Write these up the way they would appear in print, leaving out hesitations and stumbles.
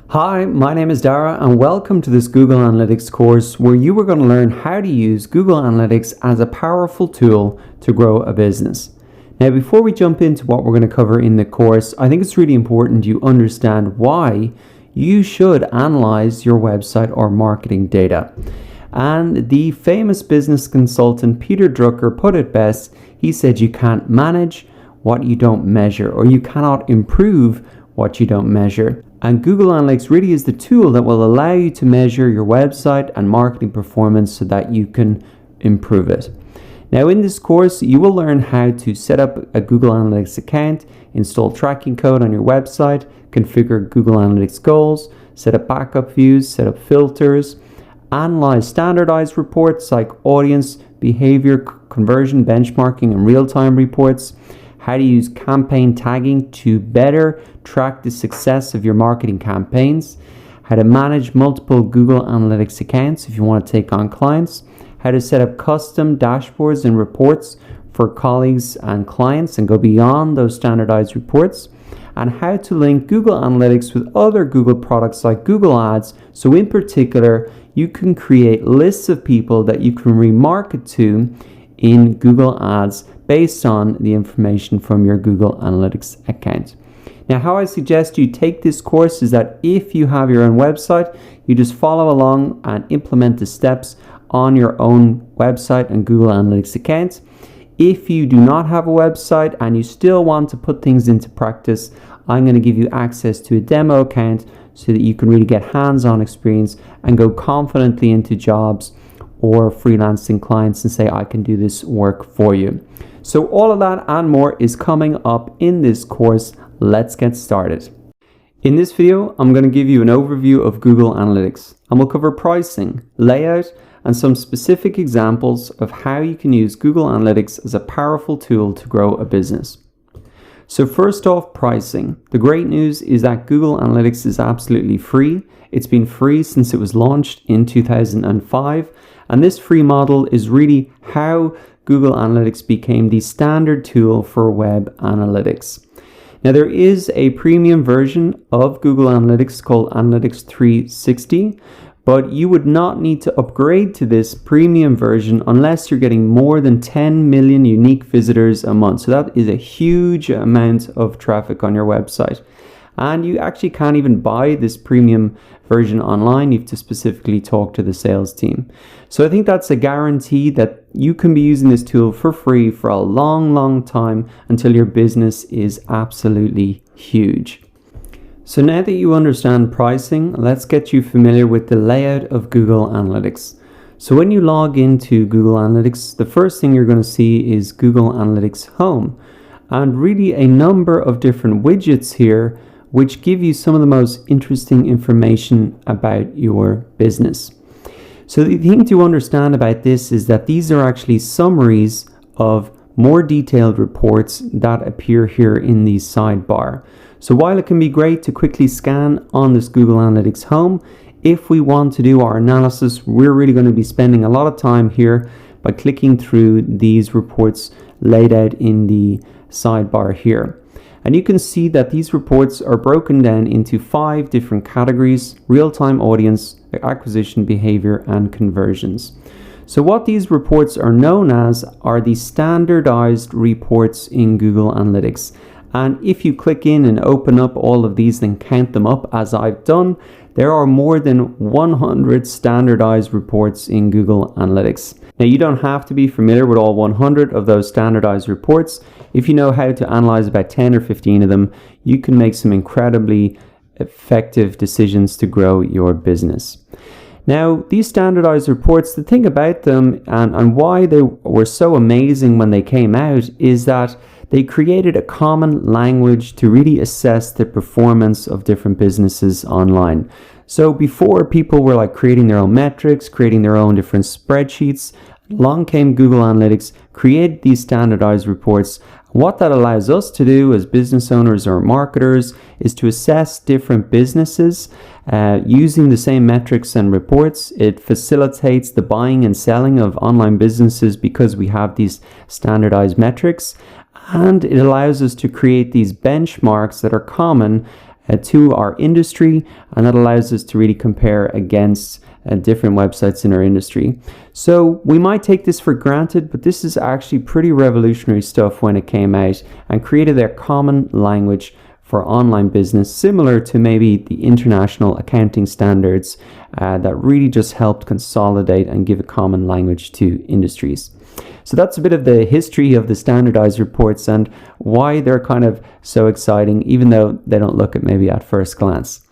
Hi, my name is Dara and welcome to this Google Analytics course where you are going to learn how to use Google Analytics as a powerful tool to grow a business. Now, before we jump into what we're going to cover in the course, I think it's really important you understand why you should analyze your website or marketing data. And the famous business consultant Peter Drucker put it best. He said you can't manage what you don't measure, or you cannot improve what you don't measure. And Google Analytics really is the tool that will allow you to measure your website and marketing performance so that you can improve it. Now, in this course, you will learn how to set up a Google Analytics account, install tracking code on your website, configure Google Analytics goals, set up backup views, set up filters, analyze standardized reports like audience, behavior, conversion, benchmarking, and real-time reports, how to use campaign tagging to better track the success of your marketing campaigns, how to manage multiple Google Analytics accounts if you want to take on clients, how to set up custom dashboards and reports for colleagues and clients and go beyond those standardized reports, and how to link Google Analytics with other Google products like Google Ads. So in particular, you can create lists of people that you can remarket to in Google Ads based on the information from your Google Analytics account. Now, how I suggest you take this course is that if you have your own website, you just follow along and implement the steps on your own website and Google Analytics account. If you do not have a website and you still want to put things into practice, I'm going to give you access to a demo account so that you can really get hands-on experience and go confidently into jobs or freelancing clients and say, I can do this work for you. So all of that and more is coming up in this course. Let's get started. In this video, I'm going to give you an overview of Google Analytics, and we'll cover pricing, layout, and some specific examples of how you can use Google Analytics as a powerful tool to grow a business. So first off, pricing. The great news is that Google Analytics is absolutely free. It's been free since it was launched in 2005. And this free model is really how Google Analytics became the standard tool for web analytics. Now, there is a premium version of Google Analytics called Analytics 360, but you would not need to upgrade to this premium version unless you're getting more than 10 million unique visitors a month. So that is a huge amount of traffic on your website. And you actually can't even buy this premium version online. You have to specifically talk to the sales team. So I think that's a guarantee that you can be using this tool for free for a long, long time until your business is absolutely huge. So now that you understand pricing, let's get you familiar with the layout of Google Analytics. So when you log into Google Analytics, the first thing you're going to see is Google Analytics Home, and really a number of different widgets here which give you some of the most interesting information about your business. So the thing to understand about this is that these are actually summaries of more detailed reports that appear here in the sidebar. So while it can be great to quickly scan on this Google Analytics Home, if we want to do our analysis, we're really going to be spending a lot of time here by clicking through these reports laid out in the sidebar here. And you can see that these reports are broken down into 5 different categories: real-time audience, acquisition, behavior, and conversions. So what these reports are known as are the standardized reports in Google Analytics. And if you click in and open up all of these and count them up, as I've done, there are more than 100 standardized reports in Google Analytics. Now, you don't have to be familiar with all 100 of those standardized reports. If you know how to analyze about 10 or 15 of them, you can make some incredibly effective decisions to grow your business. Now, these standardized reports, the thing about them and why they were so amazing when they came out is that they created a common language to really assess the performance of different businesses online. So before, people were like creating their own metrics, creating their own different spreadsheets. Along came Google Analytics, created these standardized reports. What that allows us to do as business owners or marketers is to assess different businesses using the same metrics and reports. It facilitates the buying and selling of online businesses because we have these standardized metrics. And it allows us to create these benchmarks that are common to our industry, and that allows us to really compare against different websites in our industry. So we might take this for granted, but this is actually pretty revolutionary stuff when it came out and created a common language for online business, similar to maybe the international accounting standards that really just helped consolidate and give a common language to industries. So that's a bit of the history of the standardized reports and why they're kind of so exciting, even though they don't look at maybe at first glance.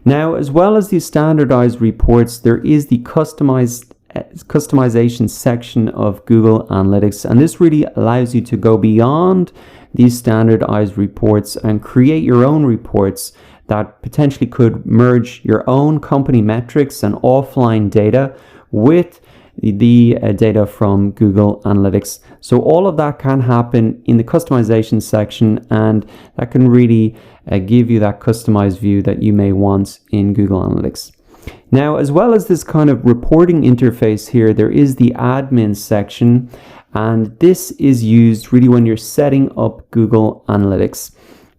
Now, as well as these standardized reports, there is the customization section of Google Analytics, and this really allows you to go beyond these standardized reports and create your own reports that potentially could merge your own company metrics and offline data with the data from Google Analytics. So all of that can happen in the customization section, and that can really give you that customized view that you may want in Google Analytics. Now, as well as this kind of reporting interface here, there is the admin section, and this is used really when you're setting up Google Analytics.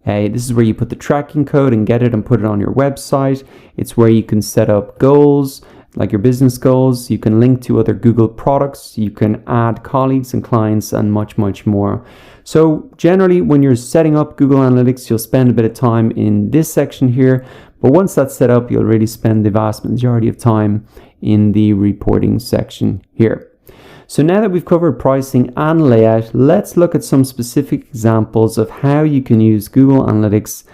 This is where you put the tracking code and get it and put it on your website. It's where you can set up goals, like your business goals. You can link to other Google products. You can add colleagues and clients and much, much more. So generally, when you're setting up Google Analytics, you'll spend a bit of time in this section here. But once that's set up, you'll really spend the vast majority of time in the reporting section here. So now that we've covered pricing and layout, let's look at some specific examples of how you can use Google Analytics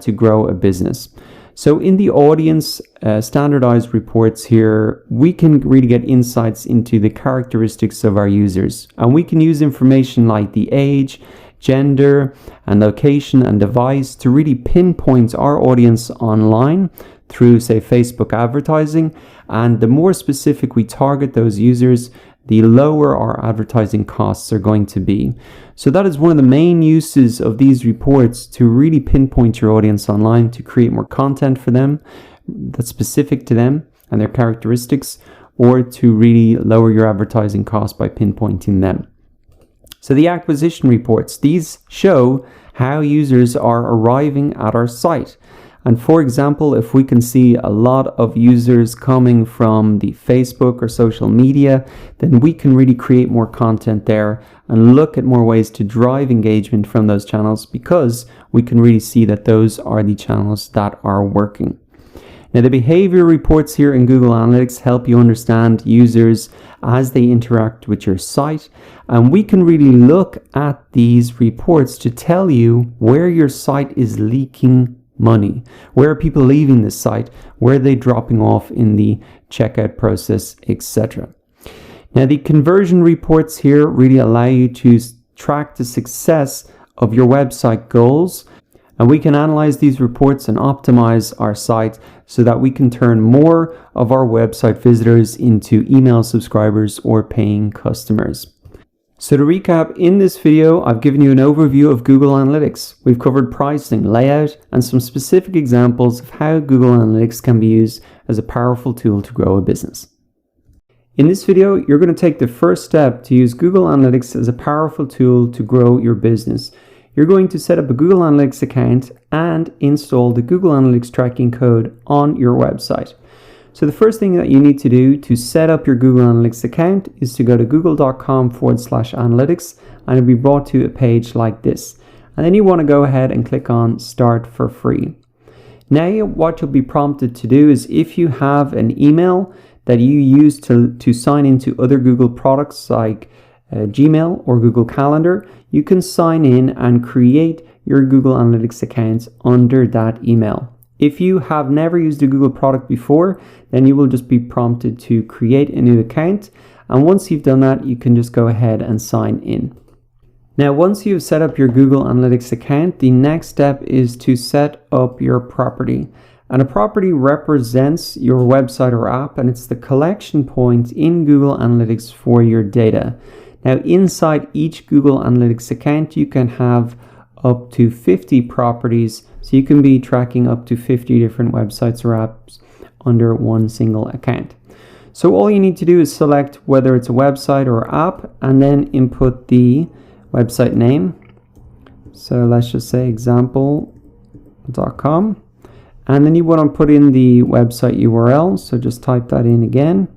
to grow a business. So in the audience standardized reports here, we can really get insights into the characteristics of our users. And we can use information like the age, gender, and location and device to really pinpoint our audience online through, say, Facebook advertising. And the more specific we target those users, the lower our advertising costs are going to be. So that is one of the main uses of these reports, to really pinpoint your audience online, to create more content for them that's specific to them and their characteristics, or to really lower your advertising costs by pinpointing them. So the acquisition reports, these show how users are arriving at our site. And for example, if we can see a lot of users coming from the Facebook or social media, then we can really create more content there and look at more ways to drive engagement from those channels, because we can really see that those are the channels that are working. Now, the behavior reports here in Google Analytics help you understand users as they interact with your site. And we can really look at these reports to tell you where your site is leaking money. Where are people leaving the site? Where are they dropping off in the checkout process, etc. Now, the conversion reports here really allow you to track the success of your website goals. And we can analyze these reports and optimize our site so that we can turn more of our website visitors into email subscribers or paying customers. So to recap, in this video, I've given you an overview of Google Analytics. We've covered pricing, layout, and some specific examples of how Google Analytics can be used as a powerful tool to grow a business. In this video, you're going to take the first step to use Google Analytics as a powerful tool to grow your business. You're going to set up a Google Analytics account and install the Google Analytics tracking code on your website. So the first thing that you need to do to set up your Google Analytics account is to go to google.com/analytics, and it'll be brought to a page like this. And then you want to go ahead and click on Start for Free. Now what you'll be prompted to do is, if you have an email that you use to sign into other Google products like Gmail or Google Calendar, you can sign in and create your Google Analytics account under that email. If you have never used a Google product before, then you will just be prompted to create a new account. And once you've done that, you can just go ahead and sign in. Now, once you've set up your Google Analytics account, the next step is to set up your property. And a property represents your website or app, and it's the collection point in Google Analytics for your data. Now, inside each Google Analytics account, you can have up to 50 properties. So you can be tracking up to 50 different websites or apps under one single account. So all you need to do is select whether it's a website or app, and then input the website name. So let's just say example.com. And then you want to put in the website URL, so just type that in again.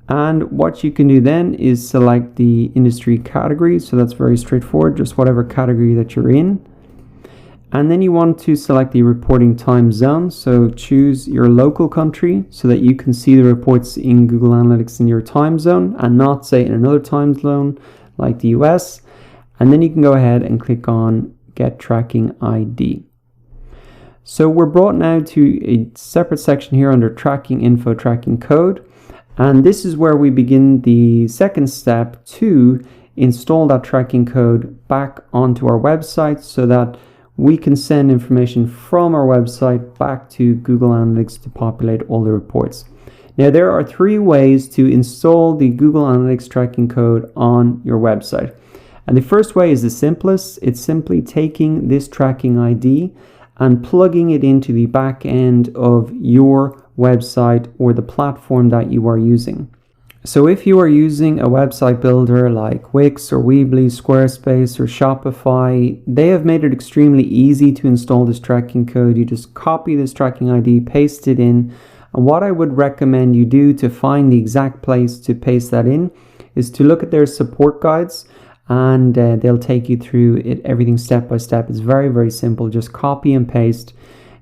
And what you can do then is select the industry category, so that's very straightforward, just whatever category that you're in. And then you want to select the reporting time zone, so choose your local country so that you can see the reports in Google Analytics in your time zone and not say in another time zone like the US. And then you can go ahead and click on Get Tracking ID. So we're brought now to a separate section here under Tracking Info, Tracking Code. And this is where we begin the second step to install that tracking code back onto our website so that we can send information from our website back to Google Analytics to populate all the reports. Now, there are 3 ways to install the Google Analytics tracking code on your website. And the first way is the simplest. It's simply taking this tracking ID and plugging it into the back end of your website or the platform that you are using. So if you are using a website builder like Wix or Weebly, Squarespace or Shopify, they have made it extremely easy to install this tracking code. You just copy this tracking ID, paste it in, and what I would recommend you do to find the exact place to paste that in is to look at their support guides, and they'll take you through it, everything step by step. It's very, very simple. Just copy and paste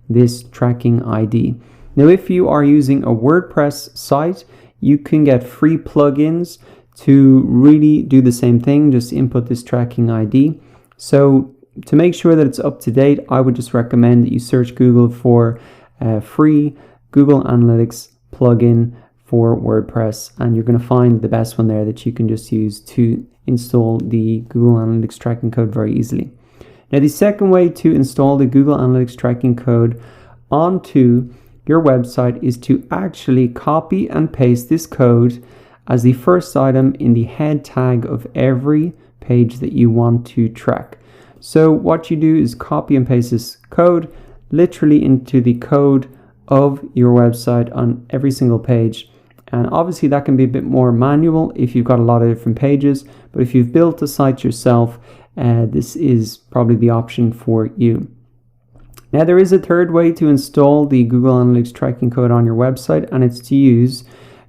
this tracking ID. Now, if you are using a WordPress site, you can get free plugins to really do the same thing. Just input this tracking ID. So to make sure that it's up to date, I would just recommend that you search Google for a free Google Analytics plugin for WordPress, and you're going to find the best one there that you can just use to install the Google Analytics tracking code very easily. Now, the second way to install the Google Analytics tracking code onto your website is to actually copy and paste this code as the first item in the head tag of every page that you want to track. So what you do is copy and paste this code literally into the code of your website on every single page. And obviously that can be a bit more manual if you've got a lot of different pages, but if you've built a site yourself, this is probably the option for you. Now, there is a third way to install the Google Analytics tracking code on your website, and it's to use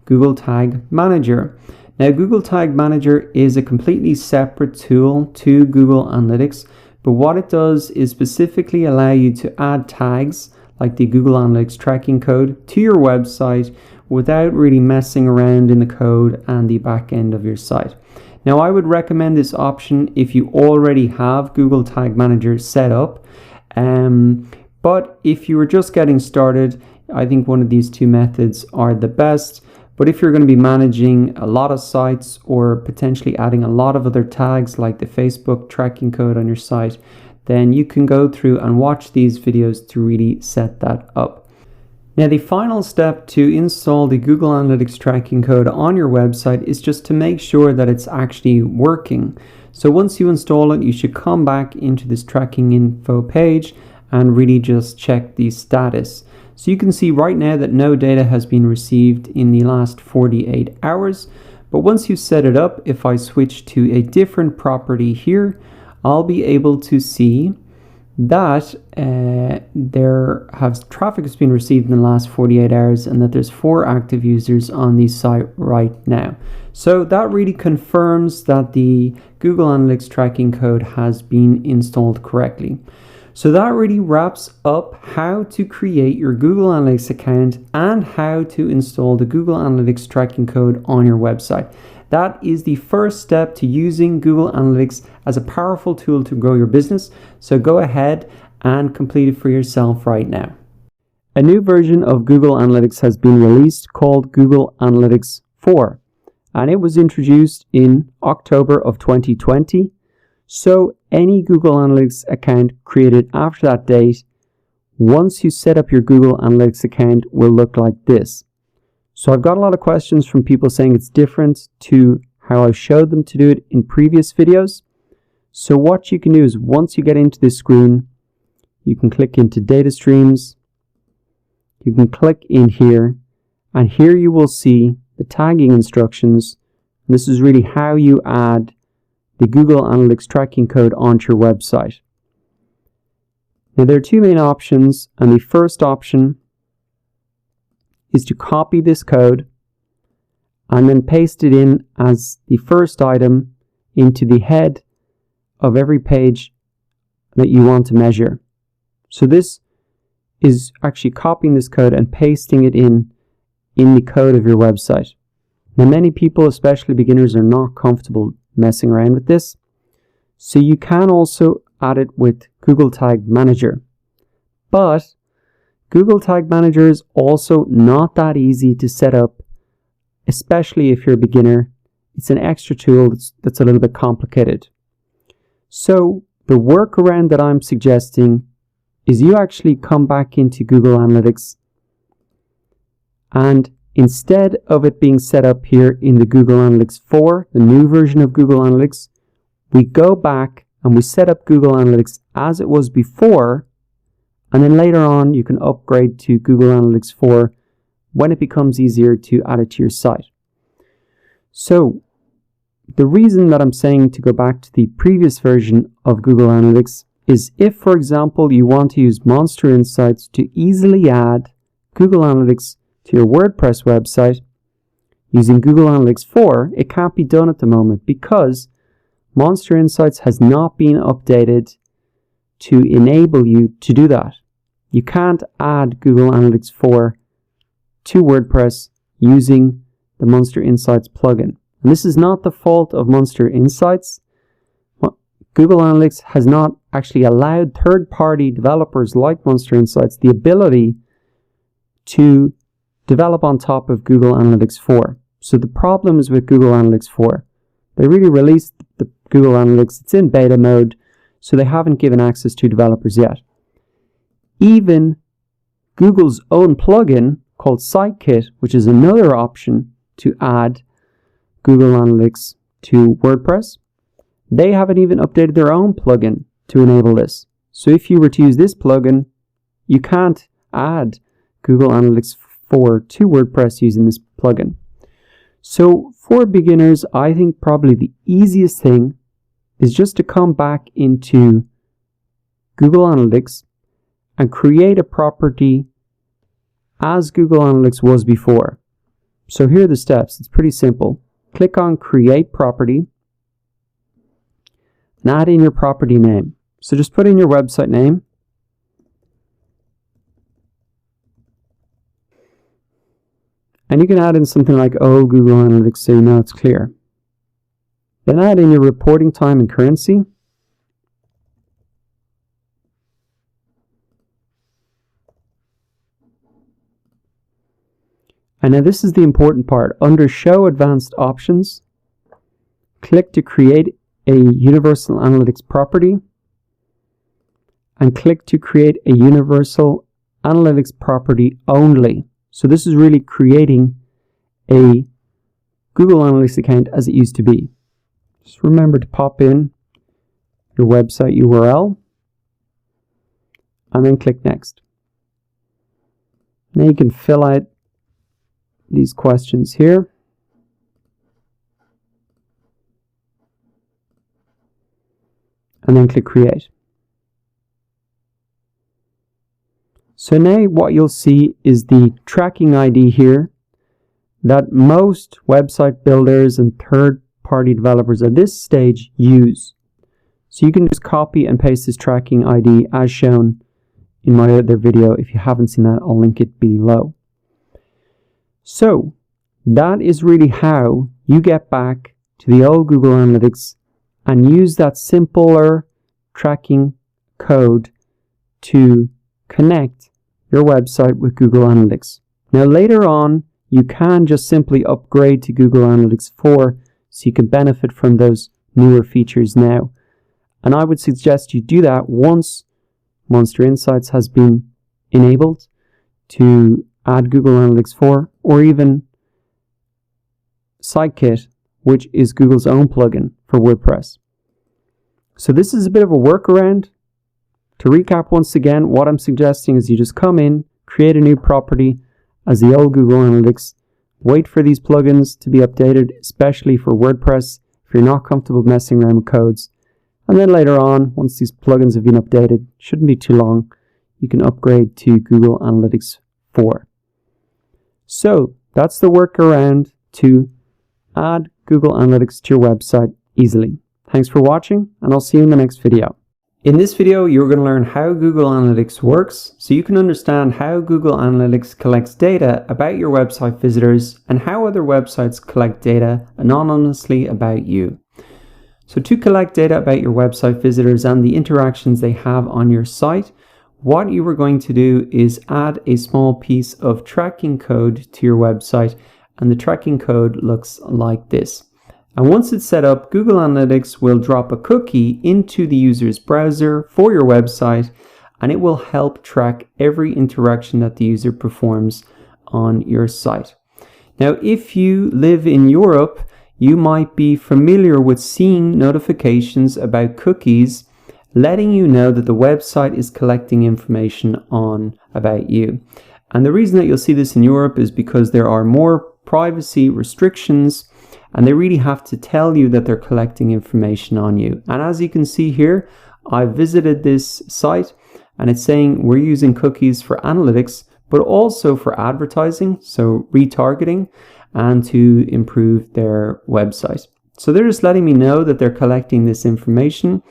Google Tag Manager. Now, Google Tag Manager is a completely separate tool to Google Analytics, but what it does is specifically allow you to add tags like the Google Analytics tracking code to your website without really messing around in the code and the back end of your site. Now, I would recommend this option if you already have Google Tag Manager set up. But if you were just getting started, I think one of these 2 methods are the best. But if you're going to be managing a lot of sites or potentially adding a lot of other tags like the Facebook tracking code on your site, then you can go through and watch these videos to really set that up. Now, the final step to install the Google Analytics tracking code on your website is just to make sure that it's actually working. So once you install it, you should come back into this tracking info page and really just check the status. So you can see right now that no data has been received in the last 48 hours. But once you set it up, if I switch to a different property here, I'll be able to see that traffic has been received in the last 48 hours and that there's 4 active users on the site right now. So that really confirms that the Google Analytics tracking code has been installed correctly. So that really wraps up how to create your Google Analytics account and how to install the Google Analytics tracking code on your website. That is the first step to using Google Analytics as a powerful tool to grow your business. So go ahead and complete it for yourself right now. A new version of Google Analytics has been released called Google Analytics 4, and it was introduced in October of 2020. So any Google Analytics account created after that date, once you set up your Google Analytics account, will look like this. So I've got a lot of questions from people saying it's different to how I showed them to do it in previous videos. So what you can do is once you get into this screen, you can click into data streams. You can click in here, and here you will see the tagging instructions. And this is really how you add the Google Analytics tracking code onto your website. Now there are two main options, and the first option is to copy this code and then paste it in as the first item into the head of every page that you want to measure. So this is actually copying this code and pasting it in the code of your website. Now many people, especially beginners, are not comfortable messing around with this. So you can also add it with Google Tag Manager. But Google Tag Manager is also not that easy to set up, especially if you're a beginner. It's an extra tool that's a little bit complicated. So the workaround that I'm suggesting is you actually come back into Google Analytics, and instead of it being set up here in the Google Analytics 4, the new version of Google Analytics, we go back and we set up Google Analytics as it was before, and then later on you can upgrade to Google Analytics 4 when it becomes easier to add it to your site. So the reason that I'm saying to go back to the previous version of Google Analytics is if, for example, you want to use Monster Insights to easily add Google Analytics to your WordPress website using Google Analytics 4, it can't be done at the moment because Monster Insights has not been updated to enable you to do that. You can't add Google Analytics 4 to WordPress using the Monster Insights plugin. And this is not the fault of Monster Insights. Google Analytics has not actually allowed third-party developers like Monster Insights the ability to develop on top of Google Analytics 4. So the problem is with Google Analytics 4. They really released the Google Analytics. It's in beta mode, so they haven't given access to developers yet. Even Google's own plugin called Sitekit, which is another option to add Google Analytics to WordPress, they haven't even updated their own plugin to enable this. So if you were to use this plugin, you can't add Google Analytics 4 to WordPress using this plugin. So for beginners, I think probably the easiest thing is just to come back into Google Analytics and create a property as Google Analytics was before. So here are the steps. It's pretty simple. Click on Create Property and add in your property name. So just put in your website name. And you can add in something like, oh, Google Analytics, so you know it's clear. Then add in your reporting time and currency. And now this is the important part. Under Show Advanced Options, click to create a Universal Analytics property and click to create a Universal Analytics property only. So this is really creating a Google Analytics account as it used to be. Just remember to pop in your website URL and then click Next. Now you can fill out these questions here. And then click Create. So now what you'll see is the tracking ID here that most website builders and third-party developers at this stage use. So you can just copy and paste this tracking ID as shown in my other video. If you haven't seen that, I'll link it below. So that is really how you get back to the old Google Analytics and use that simpler tracking code to connect your website with Google Analytics. Now later on, you can just simply upgrade to Google Analytics 4 so you can benefit from those newer features now. And I would suggest you do that once Monster Insights has been enabled to add Google Analytics 4, or even Sitekit, which is Google's own plugin for WordPress. So this is a bit of a workaround. To recap once again, what I'm suggesting is you just come in, create a new property as the old Google Analytics, wait for these plugins to be updated, especially for WordPress if you're not comfortable messing around with codes, And then later on, once these plugins have been updated, shouldn't be too long, you can upgrade to Google Analytics 4. So that's the workaround to add Google Analytics to your website easily. Thanks for watching, and I'll see you in the next video. In this video, you're going to learn how Google Analytics works so you can understand how Google Analytics collects data about your website visitors and how other websites collect data anonymously about you. So to collect data about your website visitors and the interactions they have on your site, what you are going to do is add a small piece of tracking code to your website, and the tracking code looks like this. And once it's set up, Google Analytics will drop a cookie into the user's browser for your website, and it will help track every interaction that the user performs on your site. Now, if you live in Europe, you might be familiar with seeing notifications about cookies letting you know that the website is collecting information about you. And the reason that you'll see this in Europe is because there are more privacy restrictions, and they really have to tell you that they're collecting information on you. And as you can see here, I visited this site and it's saying we're using cookies for analytics, but also for advertising, so retargeting, and to improve their website. So they're just letting me know that they're collecting this information.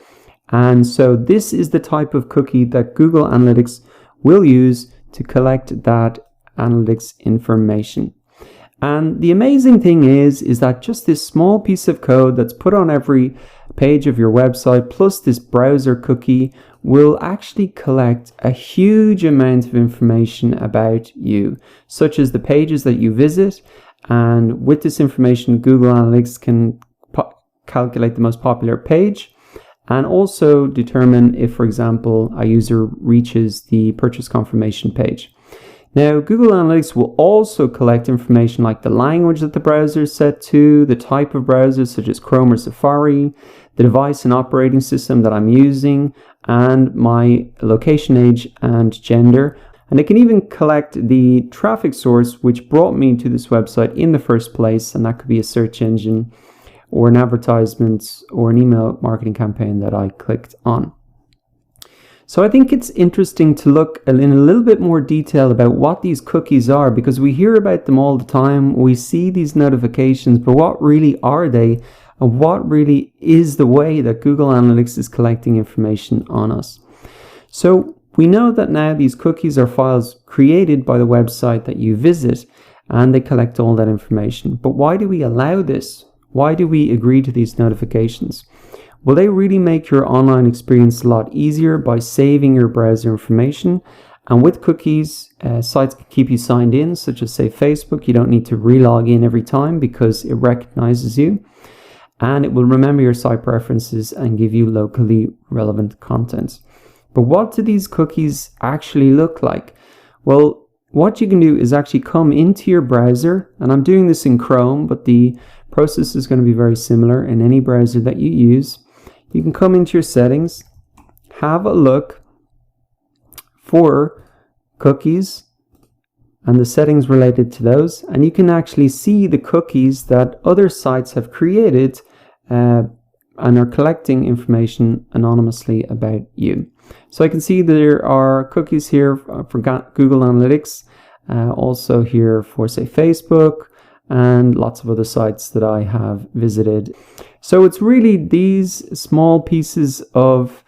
And so this is the type of cookie that Google Analytics will use to collect that analytics information. And the amazing thing is that just this small piece of code that's put on every page of your website, plus this browser cookie, will actually collect a huge amount of information about you, such as the pages that you visit. And with this information, Google Analytics can calculate the most popular page and also determine if, for example, a user reaches the purchase confirmation page. Now, Google Analytics will also collect information like the language that the browser is set to, the type of browser such as Chrome or Safari, the device and operating system that I'm using, and my location, age, and gender. And it can even collect the traffic source which brought me to this website in the first place, and that could be a search engine or an advertisement or an email marketing campaign that I clicked on. So I think it's interesting to look in a little bit more detail about what these cookies are, because we hear about them all the time. We see these notifications, but what really are they? And what really is the way that Google Analytics is collecting information on us? So we know that now these cookies are files created by the website that you visit, and they collect all that information. But why do we allow this? Why do we agree to these notifications? Well, they really make your online experience a lot easier by saving your browser information. And with cookies, sites can keep you signed in, such as say Facebook. You don't need to re-log in every time because it recognizes you. And it will remember your site preferences and give you locally relevant content. But what do these cookies actually look like? Well, what you can do is actually come into your browser, and I'm doing this in Chrome, but the process is going to be very similar in any browser that you use. You can come into your settings, have a look for cookies and the settings related to those, and you can actually see the cookies that other sites have created and are collecting information anonymously about you. So I can see there are cookies here for Google Analytics, also here for say Facebook, and lots of other sites that I have visited. So it's really these small pieces of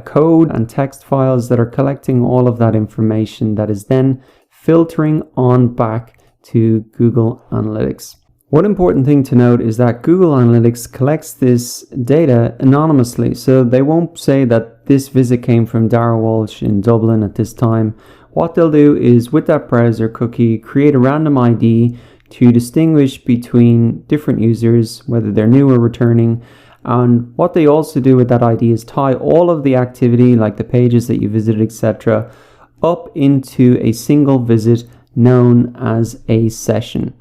code and text files that are collecting all of that information that is then filtering on back to Google Analytics. One important thing to note is that Google Analytics collects this data anonymously, so they won't say that this visit came from Dara Walsh in Dublin at this time. What they'll do is, with that browser cookie, create a random ID to distinguish between different users, whether they're new or returning. And what they also do with that ID is tie all of the activity, like the pages that you visited, etc., up into a single visit known as a session.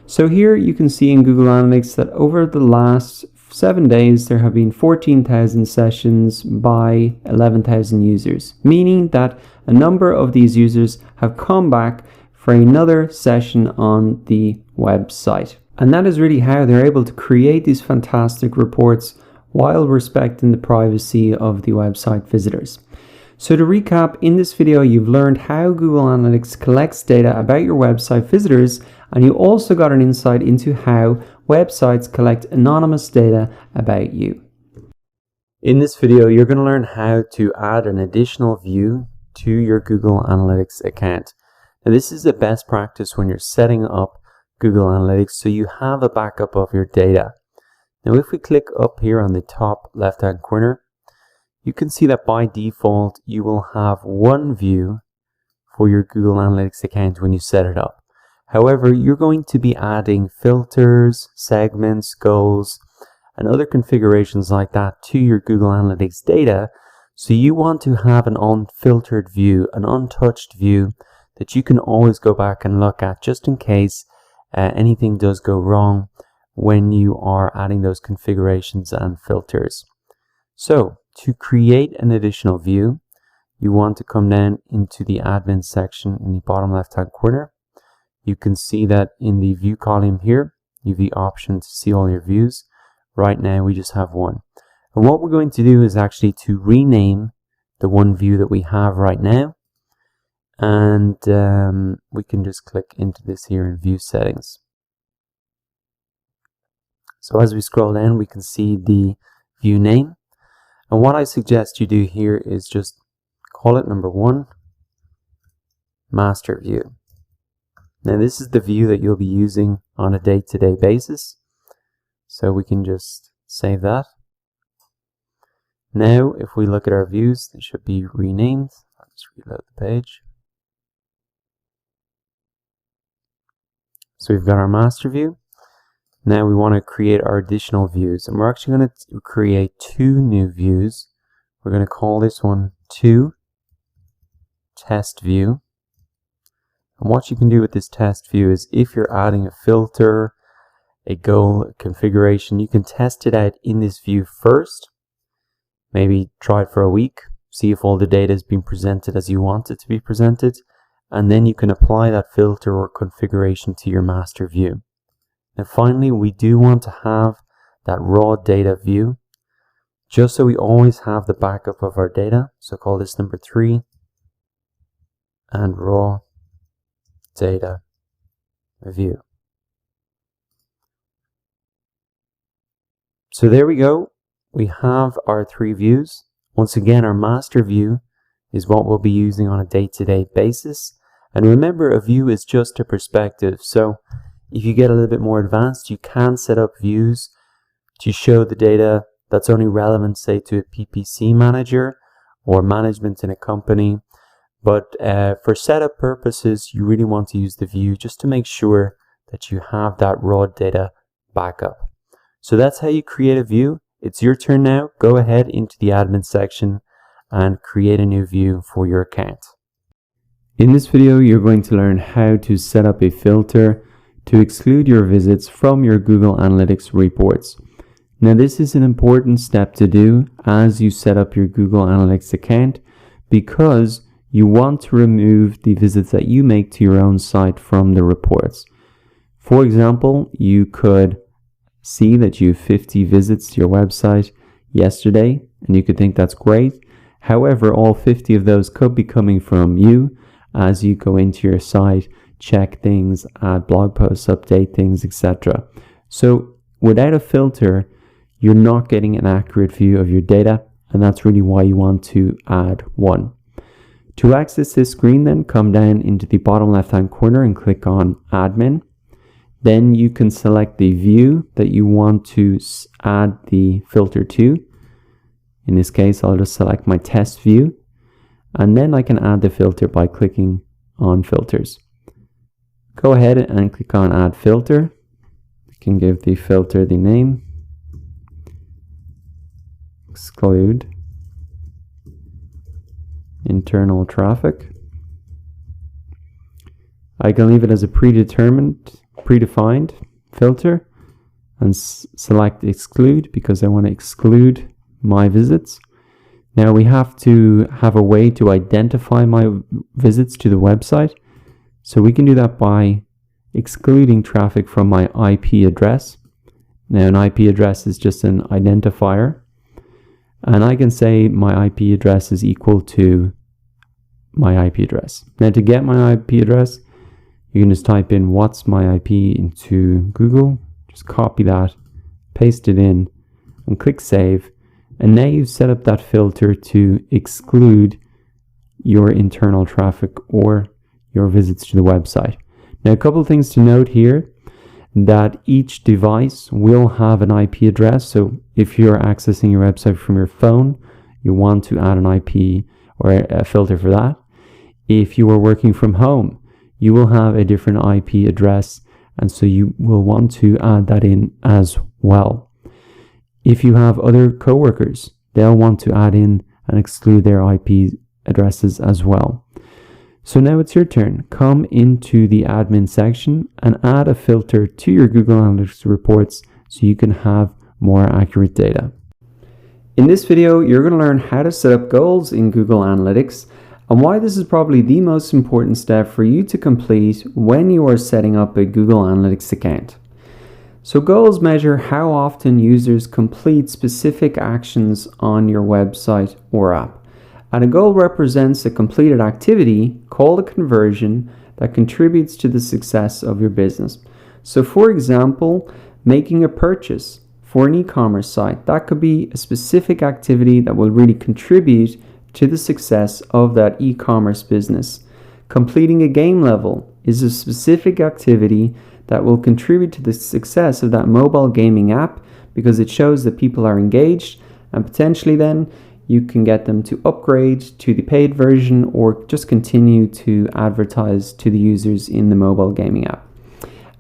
So here you can see in Google Analytics that over the last 7 days, there have been 14,000 sessions by 11,000 users, meaning that a number of these users have come back for another session on the website. And that is really how they're able to create these fantastic reports while respecting the privacy of the website visitors. So to recap, in this video you've learned how Google Analytics collects data about your website visitors, and you also got an insight into how websites collect anonymous data about you. In this video you're going to learn how to add an additional view to your Google Analytics account. Now this is the best practice when you're setting up Google Analytics so you have a backup of your data. Now if we click up here on the top left hand corner, you can see that by default you will have one view for your Google Analytics account when you set it up. However, you're going to be adding filters, segments, goals, and other configurations like that to your Google Analytics data. So you want to have an unfiltered view, an untouched view that you can always go back and look at just in case anything does go wrong when you are adding those configurations and filters. So to create an additional view, you want to come down into the admin section in the bottom left hand corner. You can see that in the view column here, you have the option to see all your views. Right now we just have one. And what we're going to do is actually to rename the one view that we have right now. And we can just click into this here in view settings. So as we scroll down, we can see the view name. And what I suggest you do here is just call it number 1, master view. Now this is the view that you'll be using on a day-to-day basis. So we can just save that. Now if we look at our views, they should be renamed. I'll just reload the page. So we've got our master view. Now we want to create our additional views, and we're actually going to create 2 new views. We're going to call this one 2 test view. And what you can do with this test view is if you're adding a filter, a goal, a configuration, you can test it out in this view first. Maybe try it for a week, see if all the data has been presented as you want it to be presented, and then you can apply that filter or configuration to your master view. And finally, we do want to have that raw data view, just so we always have the backup of our data. So call this number 3, and raw data view. So there we go. We have our 3 views. Once again, our master view is what we'll be using on a day-to-day basis. And remember, a view is just a perspective. So if you get a little bit more advanced, you can set up views to show the data that's only relevant, say, to a PPC manager or management in a company. But for setup purposes, you really want to use the view just to make sure that you have that raw data backup. So that's how you create a view. It's your turn now. Go ahead into the admin section and create a new view for your account. In this video, you're going to learn how to set up a filter to exclude your visits from your Google Analytics reports. Now this is an important step to do as you set up your Google Analytics account, because you want to remove the visits that you make to your own site from the reports. For example, you could see that you have 50 visits to your website yesterday, and you could think that's great. However, all 50 of those could be coming from you as you go into your site, check things, add blog posts, update things, etc. So without a filter, you're not getting an accurate view of your data, and that's really why you want to add one. To access this screen, then come down into the bottom left hand corner and click on admin. Then you can select the view that you want to add the filter to. In this case, I'll just select my test view, and then I can add the filter by clicking on filters. Go ahead and click on add filter. You can give the filter the name, exclude internal traffic. I can leave it as a predefined filter and select exclude because I want to exclude my visits. Now we have to have a way to identify my visits to the website. So we can do that by excluding traffic from my IP address. Now an IP address is just an identifier. And I can say my IP address is equal to my IP address. Now to get my IP address, you can just type in what's my IP into Google, just copy that, paste it in, and click save. And now you've set up that filter to exclude your internal traffic or your visits to the website. Now a couple of things to note here, that each device will have an IP address. So if you're accessing your website from your phone, you want to add an IP or a filter for that. If you are working from home, you will have a different IP address, and so you will want to add that in as well. If you have other coworkers, they'll want to add in and exclude their IP addresses as well. So now it's your turn. Come into the admin section and add a filter to your Google Analytics reports so you can have more accurate data. In this video, you're going to learn how to set up goals in Google Analytics and why this is probably the most important step for you to complete when you are setting up a Google Analytics account. So goals measure how often users complete specific actions on your website or app. And a goal represents a completed activity called a conversion that contributes to the success of your business. So for example, making a purchase for an e-commerce site, that could be a specific activity that will really contribute to the success of that e-commerce business. Completing a game level is a specific activity that will contribute to the success of that mobile gaming app because it shows that people are engaged, and potentially then you can get them to upgrade to the paid version or just continue to advertise to the users in the mobile gaming app.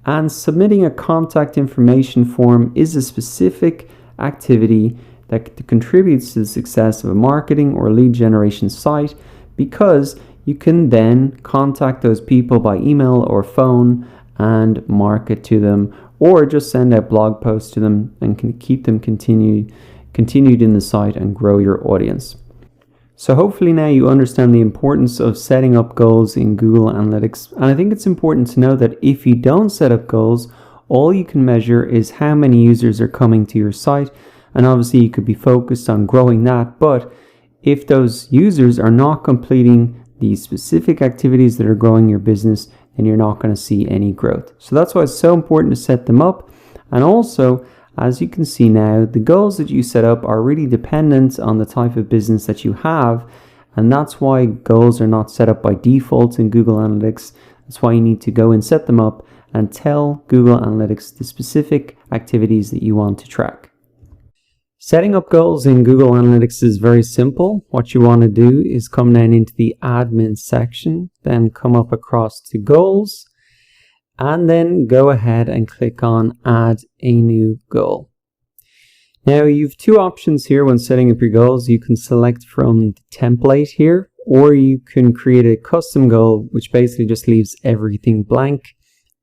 And submitting a contact information form is a specific activity that contributes to the success of a marketing or lead generation site because you can then contact those people by email or phone and market to them, or just send out blog posts to them and can keep them continued in the site and grow your audience. So hopefully now you understand the importance of setting up goals in Google Analytics. And I think it's important to know that if you don't set up goals, all you can measure is how many users are coming to your site. And obviously you could be focused on growing that. But if those users are not completing the specific activities that are growing your business, then you're not going to see any growth. So that's why it's so important to set them up. And also, as you can see now, the goals that you set up are really dependent on the type of business that you have. And that's why goals are not set up by default in Google Analytics. That's why you need to go and set them up and tell Google Analytics the specific activities that you want to track. Setting up goals in Google Analytics is very simple. What you want to do is come down into the admin section, then come up across to goals, and then go ahead and click on add a new goal. Now you've two options here when setting up your goals. You can select from the template here, or you can create a custom goal, which basically just leaves everything blank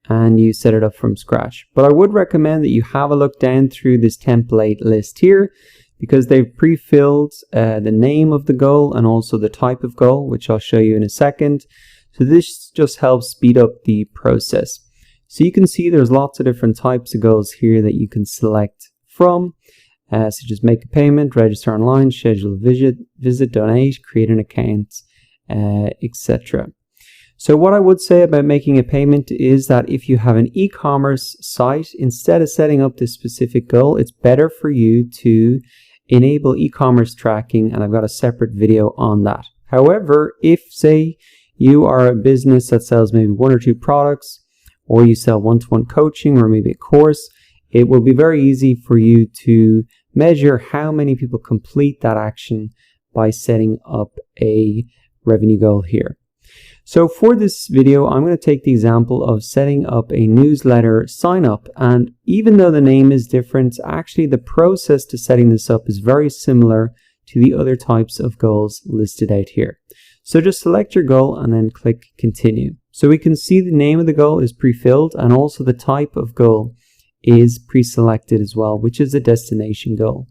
and you set it up from scratch. But I would recommend that you have a look down through this template list here because they've pre-filled the name of the goal and also the type of goal, which I'll show you in a second. So this just helps speed up the process. So you can see there's lots of different types of goals here that you can select from, such as make a payment, register online, schedule a visit, donate, create an account, etc. So what I would say about making a payment is that if you have an e-commerce site, instead of setting up this specific goal, it's better for you to enable e-commerce tracking, and I've got a separate video on that. However, if say you are a business that sells maybe one or two products, or you sell one-to-one coaching or maybe a course, it will be very easy for you to measure how many people complete that action by setting up a revenue goal here. So for this video, I'm going to take the example of setting up a newsletter sign up. And even though the name is different, actually the process to setting this up is very similar to the other types of goals listed out here. So just select your goal and then click continue. So we can see the name of the goal is pre-filled and also the type of goal is pre-selected as well, which is a destination goal.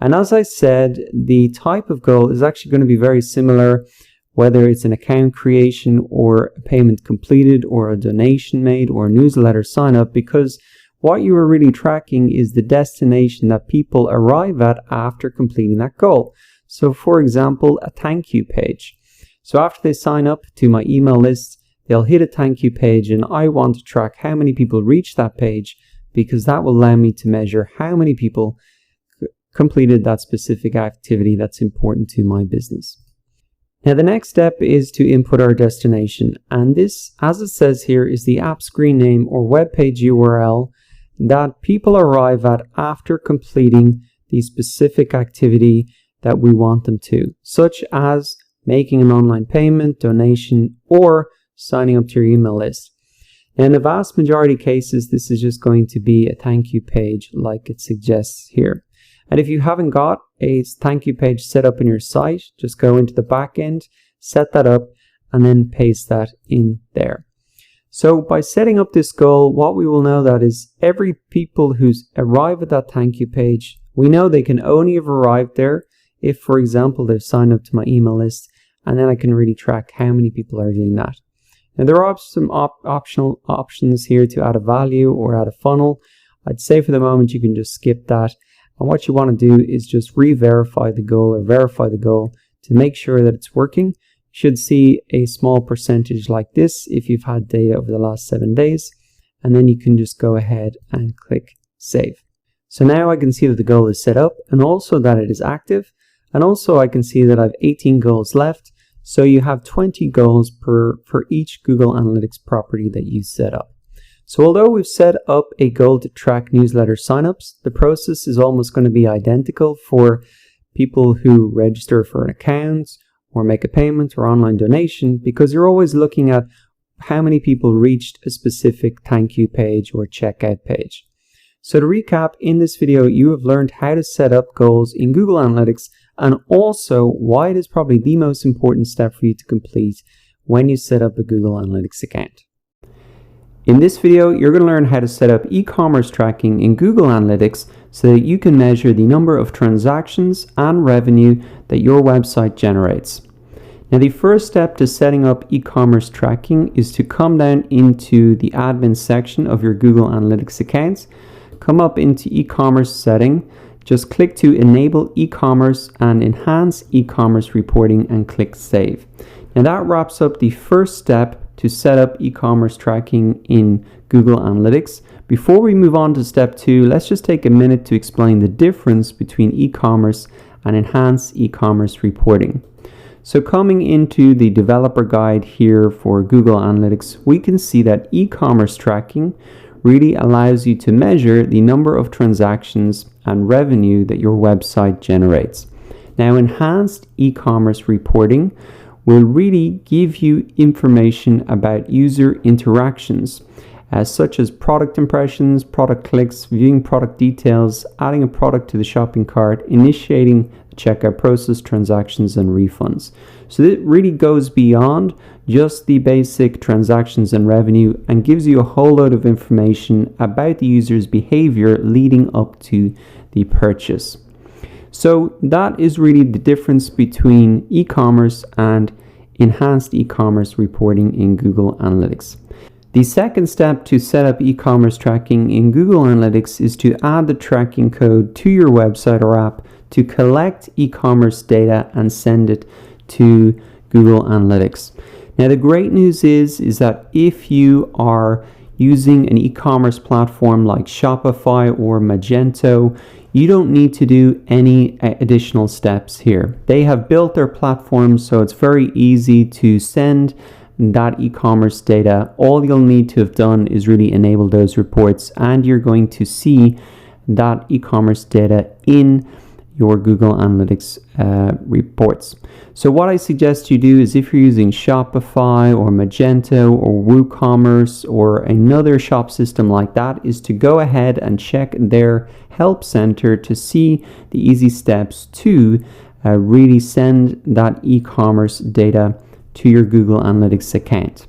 And as I said, the type of goal is actually going to be very similar, whether it's an account creation or a payment completed or a donation made or a newsletter sign up, because what you are really tracking is the destination that people arrive at after completing that goal. So for example, a thank you page. So after they sign up to my email list, they'll hit a thank you page, and I want to track how many people reach that page, because that will allow me to measure how many people completed that specific activity that's important to my business. Now the next step is to input our destination, and this, as it says here, is the app screen name or web page URL that people arrive at after completing the specific activity that we want them to, such as making an online payment, donation, or signing up to your email list. Now, in the vast majority of cases, this is just going to be a thank you page like it suggests here. And if you haven't got a thank you page set up in your site, just go into the back end, set that up, and then paste that in there. So by setting up this goal, what we will know that is every people who's arrived at that thank you page, we know they can only have arrived there if, for example, they've signed up to my email list, and then I can really track how many people are doing that. Now there are some optional options here to add a value or add a funnel. I'd say for the moment you can just skip that. And what you want to do is just re-verify the goal or verify the goal to make sure that it's working. You should see a small percentage like this if you've had data over the last 7 days. And then you can just go ahead and click save. So now I can see that the goal is set up and also that it is active. And also I can see that I have 18 goals left. So you have 20 goals for each Google Analytics property that you set up. So although we've set up a goal to track newsletter signups, the process is almost going to be identical for people who register for an account or make a payment or online donation, because you're always looking at how many people reached a specific thank you page or checkout page. So to recap, in this video, you have learned how to set up goals in Google Analytics and also why it is probably the most important step for you to complete when you set up a Google Analytics account. In this video, you're going to learn how to set up e-commerce tracking in Google Analytics so that you can measure the number of transactions and revenue that your website generates. Now, the first step to setting up e-commerce tracking is to come down into the admin section of your Google Analytics account, come up into e-commerce setting, just click to enable e-commerce and enhance e-commerce reporting and click save. Now that wraps up the first step to set up e-commerce tracking in Google Analytics. Before we move on to step 2, let's just take a minute to explain the difference between e-commerce and enhanced e-commerce reporting. So coming into the developer guide here for Google Analytics, we can see that e-commerce tracking really allows you to measure the number of transactions and revenue that your website generates. Now, enhanced e-commerce reporting will really give you information about user interactions, such as product impressions, product clicks, viewing product details, adding a product to the shopping cart, initiating the checkout process, transactions, and refunds. So it really goes beyond just the basic transactions and revenue and gives you a whole load of information about the user's behavior leading up to the purchase. So that is really the difference between e-commerce and enhanced e-commerce reporting in Google Analytics. The second step to set up e-commerce tracking in Google Analytics is to add the tracking code to your website or app to collect e-commerce data and send it to Google Analytics. Now the great news is that if you are using an e-commerce platform like Shopify or Magento, you don't need to do any additional steps here. They have built their platform so it's very easy to send that e-commerce data. All you'll need to have done is really enable those reports, and you're going to see that e-commerce data in your Google Analytics reports. So what I suggest you do is, if you're using Shopify or Magento or WooCommerce or another shop system like that, is to go ahead and check their help center to see the easy steps to really send that e-commerce data to your Google Analytics account.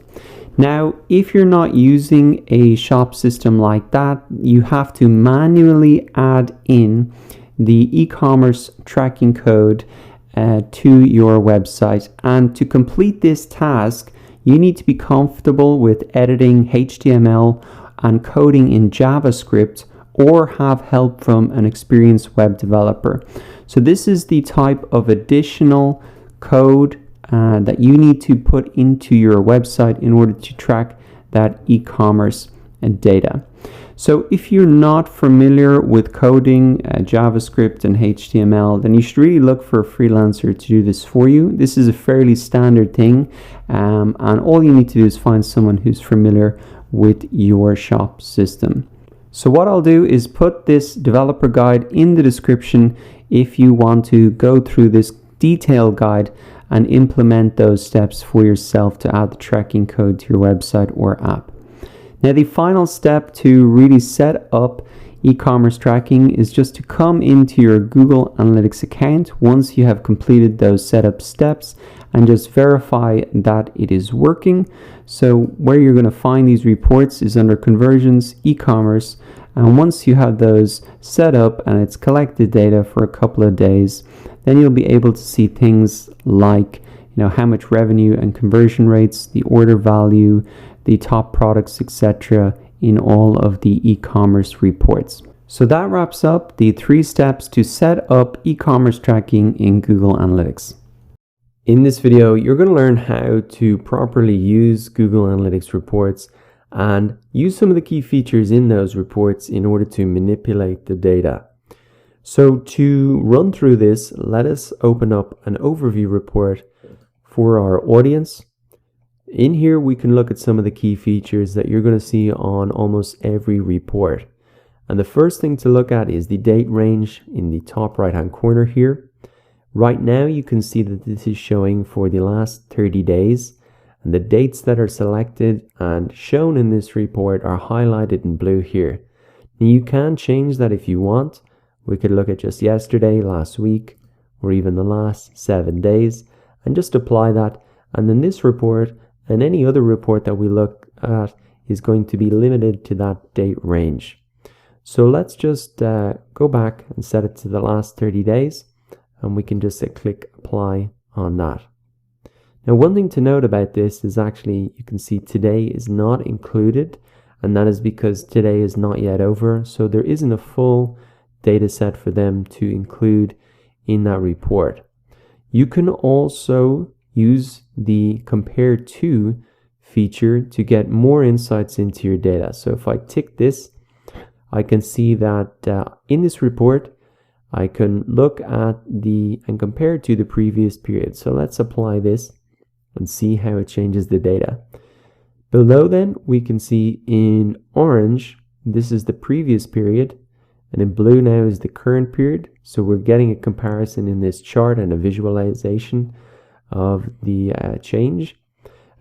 Now, if you're not using a shop system like that, you have to manually add in the e-commerce tracking code to your website. And to complete this task, you need to be comfortable with editing HTML and coding in JavaScript or have help from an experienced web developer. So this is the type of additional code that you need to put into your website in order to track that e-commerce data. So if you're not familiar with coding JavaScript and HTML, then you should really look for a freelancer to do this for you. This is a fairly standard thing, and all you need to do is find someone who's familiar with your shop system. So what I'll do is put this developer guide in the description if you want to go through this detailed guide and implement those steps for yourself to add the tracking code to your website or app. Now, the final step to really set up e-commerce tracking is just to come into your Google Analytics account once you have completed those setup steps and just verify that it is working. So where you're going to find these reports is under conversions, e-commerce, and once you have those set up and it's collected data for a couple of days, then you'll be able to see things like how much revenue and conversion rates, the order value, the top products, etc. in all of the e-commerce reports. So that wraps up the 3 steps to set up e-commerce tracking in Google Analytics. In this video, you're going to learn how to properly use Google Analytics reports and use some of the key features in those reports in order to manipulate the data. So to run through this, let us open up an overview report for our audience. In here, we can look at some of the key features that you're going to see on almost every report. And the first thing to look at is the date range in the top right-hand corner here. Right now, you can see that this is showing for the last 30 days. And the dates that are selected and shown in this report are highlighted in blue here. Now, you can change that if you want. We could look at just yesterday, last week, or even the last 7 days, and just apply that. And then this report and any other report that we look at is going to be limited to that date range. So let's just go back and set it to the last 30 days, and we can just click apply on that. Now, one thing to note about this is actually you can see today is not included, and that is because today is not yet over, so there isn't a full data set for them to include in that report. You can also use the compare to feature to get more insights into your data. So if I tick this, I can see that in this report, I can look at and compare to the previous period. So let's apply this and see how it changes the data. Below then, we can see in orange, this is the previous period, and in blue now is the current period. So we're getting a comparison in this chart and a visualization of the change.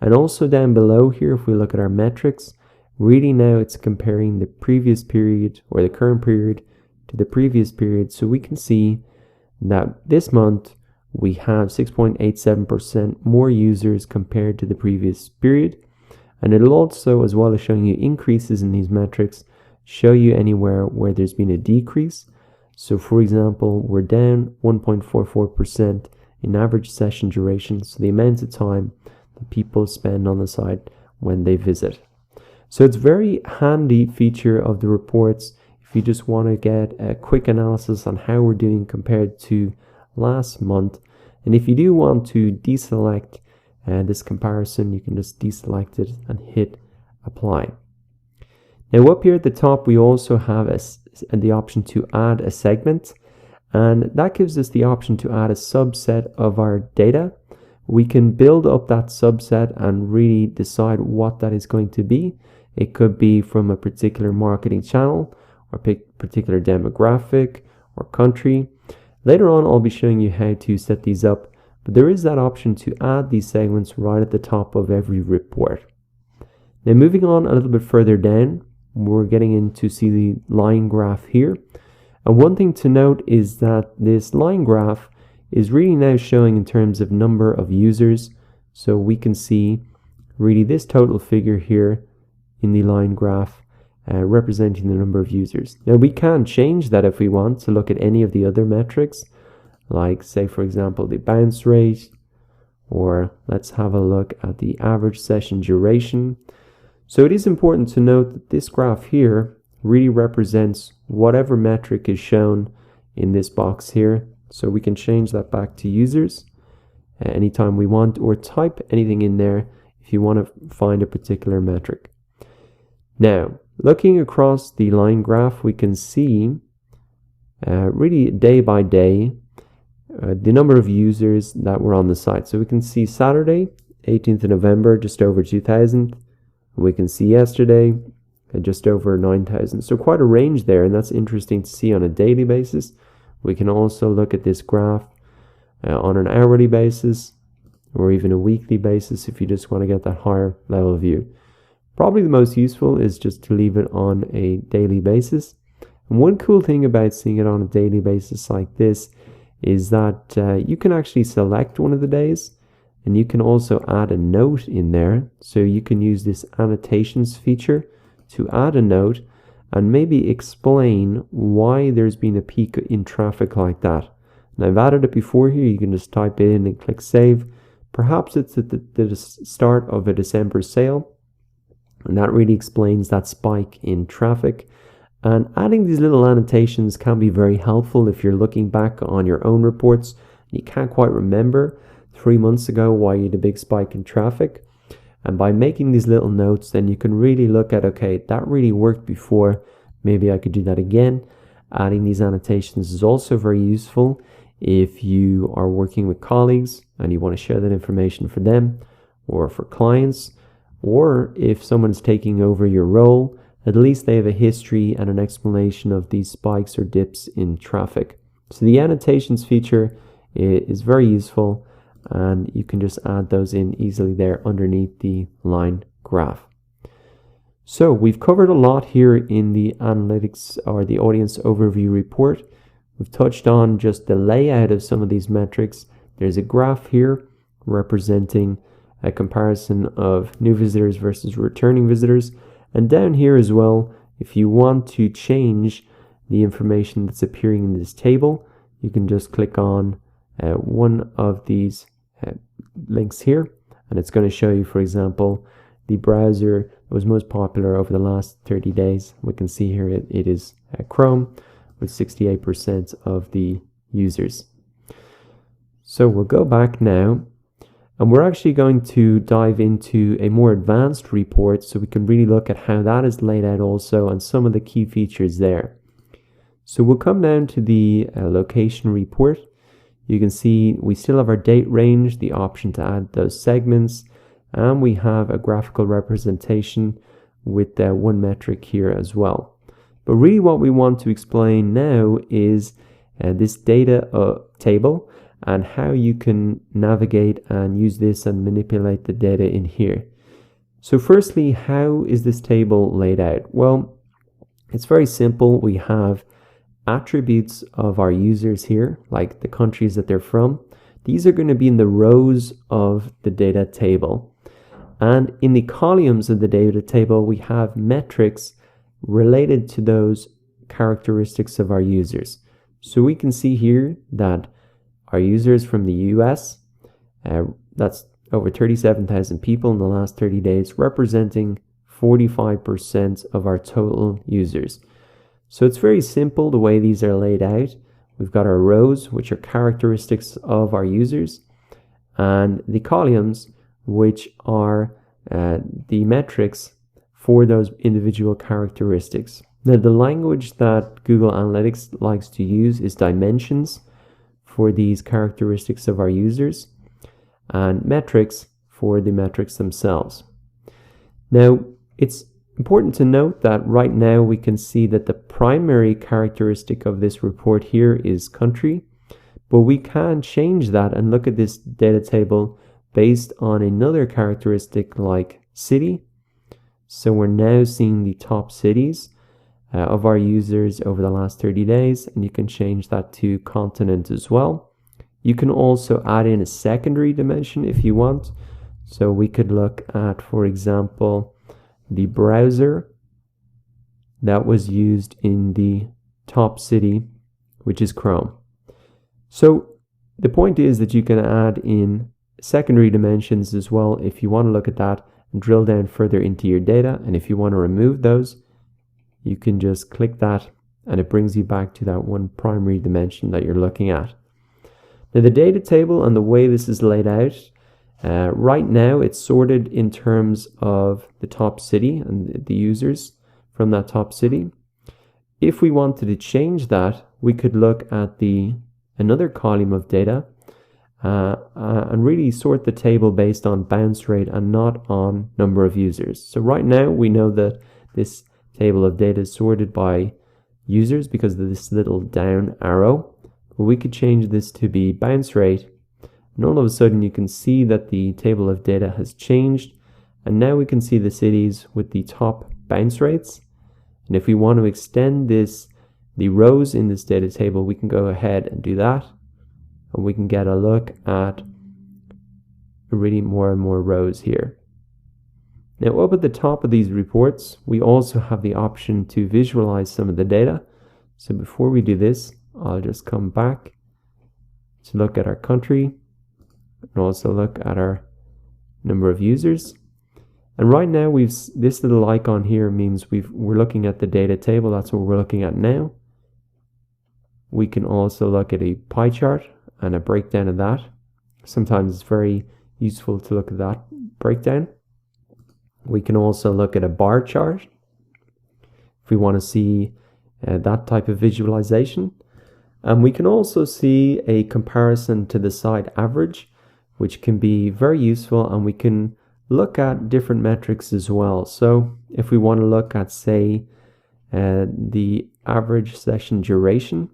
And also down below here, if we look at our metrics, really now it's comparing the previous period or the current period to the previous period. So we can see that this month we have 6.87% more users compared to the previous period. And it'll also, as well as showing you increases in these metrics, show you anywhere where there's been a decrease. So for example, we're down 1.44% in average session duration, so the amount of time that people spend on the site when they visit. So it's a very handy feature of the reports if you just want to get a quick analysis on how we're doing compared to last month. And if you do want to deselect this comparison, you can just deselect it and hit apply. Now up here at the top, we also have the option to add a segment, and that gives us the option to add a subset of our data. We can build up that subset and really decide what that is going to be. It could be from a particular marketing channel or particular demographic or country. Later on, I'll be showing you how to set these up, but there is that option to add these segments right at the top of every report. Now moving on a little bit further down, we're getting in to see the line graph here. And one thing to note is that this line graph is really now showing in terms of number of users. So we can see really this total figure here in the line graph representing the number of users. Now we can change that if we want to look at any of the other metrics, like say for example the bounce rate, or let's have a look at the average session duration. So it is important to note that this graph here really represents whatever metric is shown in this box here. So we can change that back to users anytime we want, or type anything in there if you want to find a particular metric. Now, looking across the line graph, we can see really day by day the number of users that were on the site. So we can see Saturday, 18th of November, just over 2,000. We can see yesterday, just over 9,000. So quite a range there, and that's interesting to see on a daily basis. We can also look at this graph on an hourly basis, or even a weekly basis if you just want to get that higher level view. Probably the most useful is just to leave it on a daily basis. And one cool thing about seeing it on a daily basis like this is that you can actually select one of the days, and you can also add a note in there. So you can use this annotations feature to add a note and maybe explain why there's been a peak in traffic like that. And I've added it before here. You can just type it in and click save. Perhaps it's at the start of a December sale, and that really explains that spike in traffic. And adding these little annotations can be very helpful if you're looking back on your own reports and you can't quite remember 3 months ago why you had a big spike in traffic. And by making these little notes, then you can really look at, okay, that really worked before, maybe I could do that again. Adding these annotations is also very useful if you are working with colleagues and you want to share that information for them or for clients, or if someone's taking over your role, at least they have a history and an explanation of these spikes or dips in traffic. So the annotations feature is very useful, and you can just add those in easily there underneath the line graph. So we've covered a lot here in the analytics or the audience overview report. We've touched on just the layout of some of these metrics. There's a graph here representing a comparison of new visitors versus returning visitors. And down here as well, if you want to change the information that's appearing in this table, you can just click on one of these links here, and it's going to show you, for example, the browser that was most popular over the last 30 days. We can see here it is Chrome with 68% of the users. So we'll go back now, and we're actually going to dive into a more advanced report so we can really look at how that is laid out also and some of the key features there. So we'll come down to the location report. You can see we still have our date range, the option to add those segments, and we have a graphical representation with one metric here as well. But really what we want to explain now is this data table and how you can navigate and use this and manipulate the data in here. So firstly, how is this table laid out? Well, it's very simple. We have attributes of our users here, like the countries that they're from. These are going to be in the rows of the data table. And in the columns of the data table, we have metrics related to those characteristics of our users. So we can see here that our users from the US, that's over 37,000 people in the last 30 days, representing 45% of our total users. So it's very simple the way these are laid out. We've got our rows, which are characteristics of our users, and the columns, which are the metrics for those individual characteristics. Now, the language that Google Analytics likes to use is dimensions for these characteristics of our users, and metrics for the metrics themselves. Now, it's important to note that right now we can see that the primary characteristic of this report here is country, but we can change that and look at this data table based on another characteristic like city. So we're now seeing the top cities of our users over the last 30 days, and you can change that to continent as well. You can also add in a secondary dimension if you want. So we could look at, for example, the browser that was used in the top city, which is Chrome. So the point is that you can add in secondary dimensions as well if you want to look at that, and drill down further into your data. And if you want to remove those, you can just click that and it brings you back to that one primary dimension that you're looking at. Now the data table and the way this is laid out, right now it's sorted in terms of the top city and the users from that top city. If we wanted to change that, we could look at another column of data and really sort the table based on bounce rate and not on number of users. So right now we know that this table of data is sorted by users because of this little down arrow. But we could change this to be bounce rate, and all of a sudden you can see that the table of data has changed, and now we can see the cities with the top bounce rates. And if we want to extend the rows in this data table, we can go ahead and do that, and we can get a look at really more and more rows here. Now up at the top of these reports, we also have the option to visualize some of the data. So before we do this, I'll just come back to look at our country and also look at our number of users. And right now this little icon here means we're looking at the data table. That's what we're looking at now. We can also look at a pie chart and a breakdown of that. Sometimes it's very useful to look at that breakdown. We can also look at a bar chart if we want to see that type of visualization. And we can also see a comparison to the site average, which can be very useful, and we can look at different metrics as well. So if we want to look at, say, the average session duration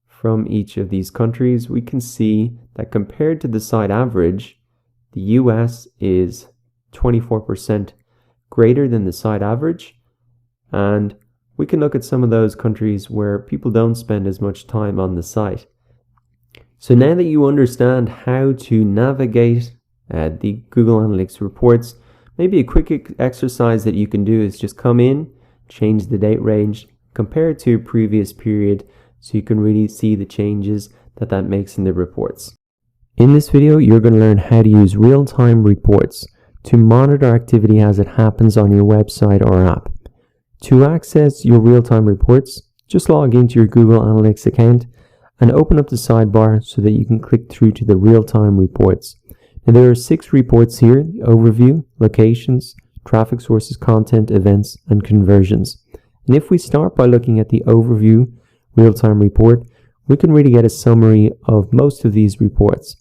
from each of these countries, we can see that compared to the site average, the US is 24% greater than the site average, and we can look at some of those countries where people don't spend as much time on the site. So now that you understand how to navigate the Google Analytics reports, maybe a quick exercise that you can do is just come in, change the date range, compare it to a previous period, so you can really see the changes that makes in the reports. In this video, you're going to learn how to use real-time reports to monitor activity as it happens on your website or app. To access your real-time reports, just log into your Google Analytics account and open up the sidebar so that you can click through to the real-time reports. Now there are 6 reports here: the overview, locations, traffic sources, content, events, and conversions. And if we start by looking at the overview real-time report, we can really get a summary of most of these reports.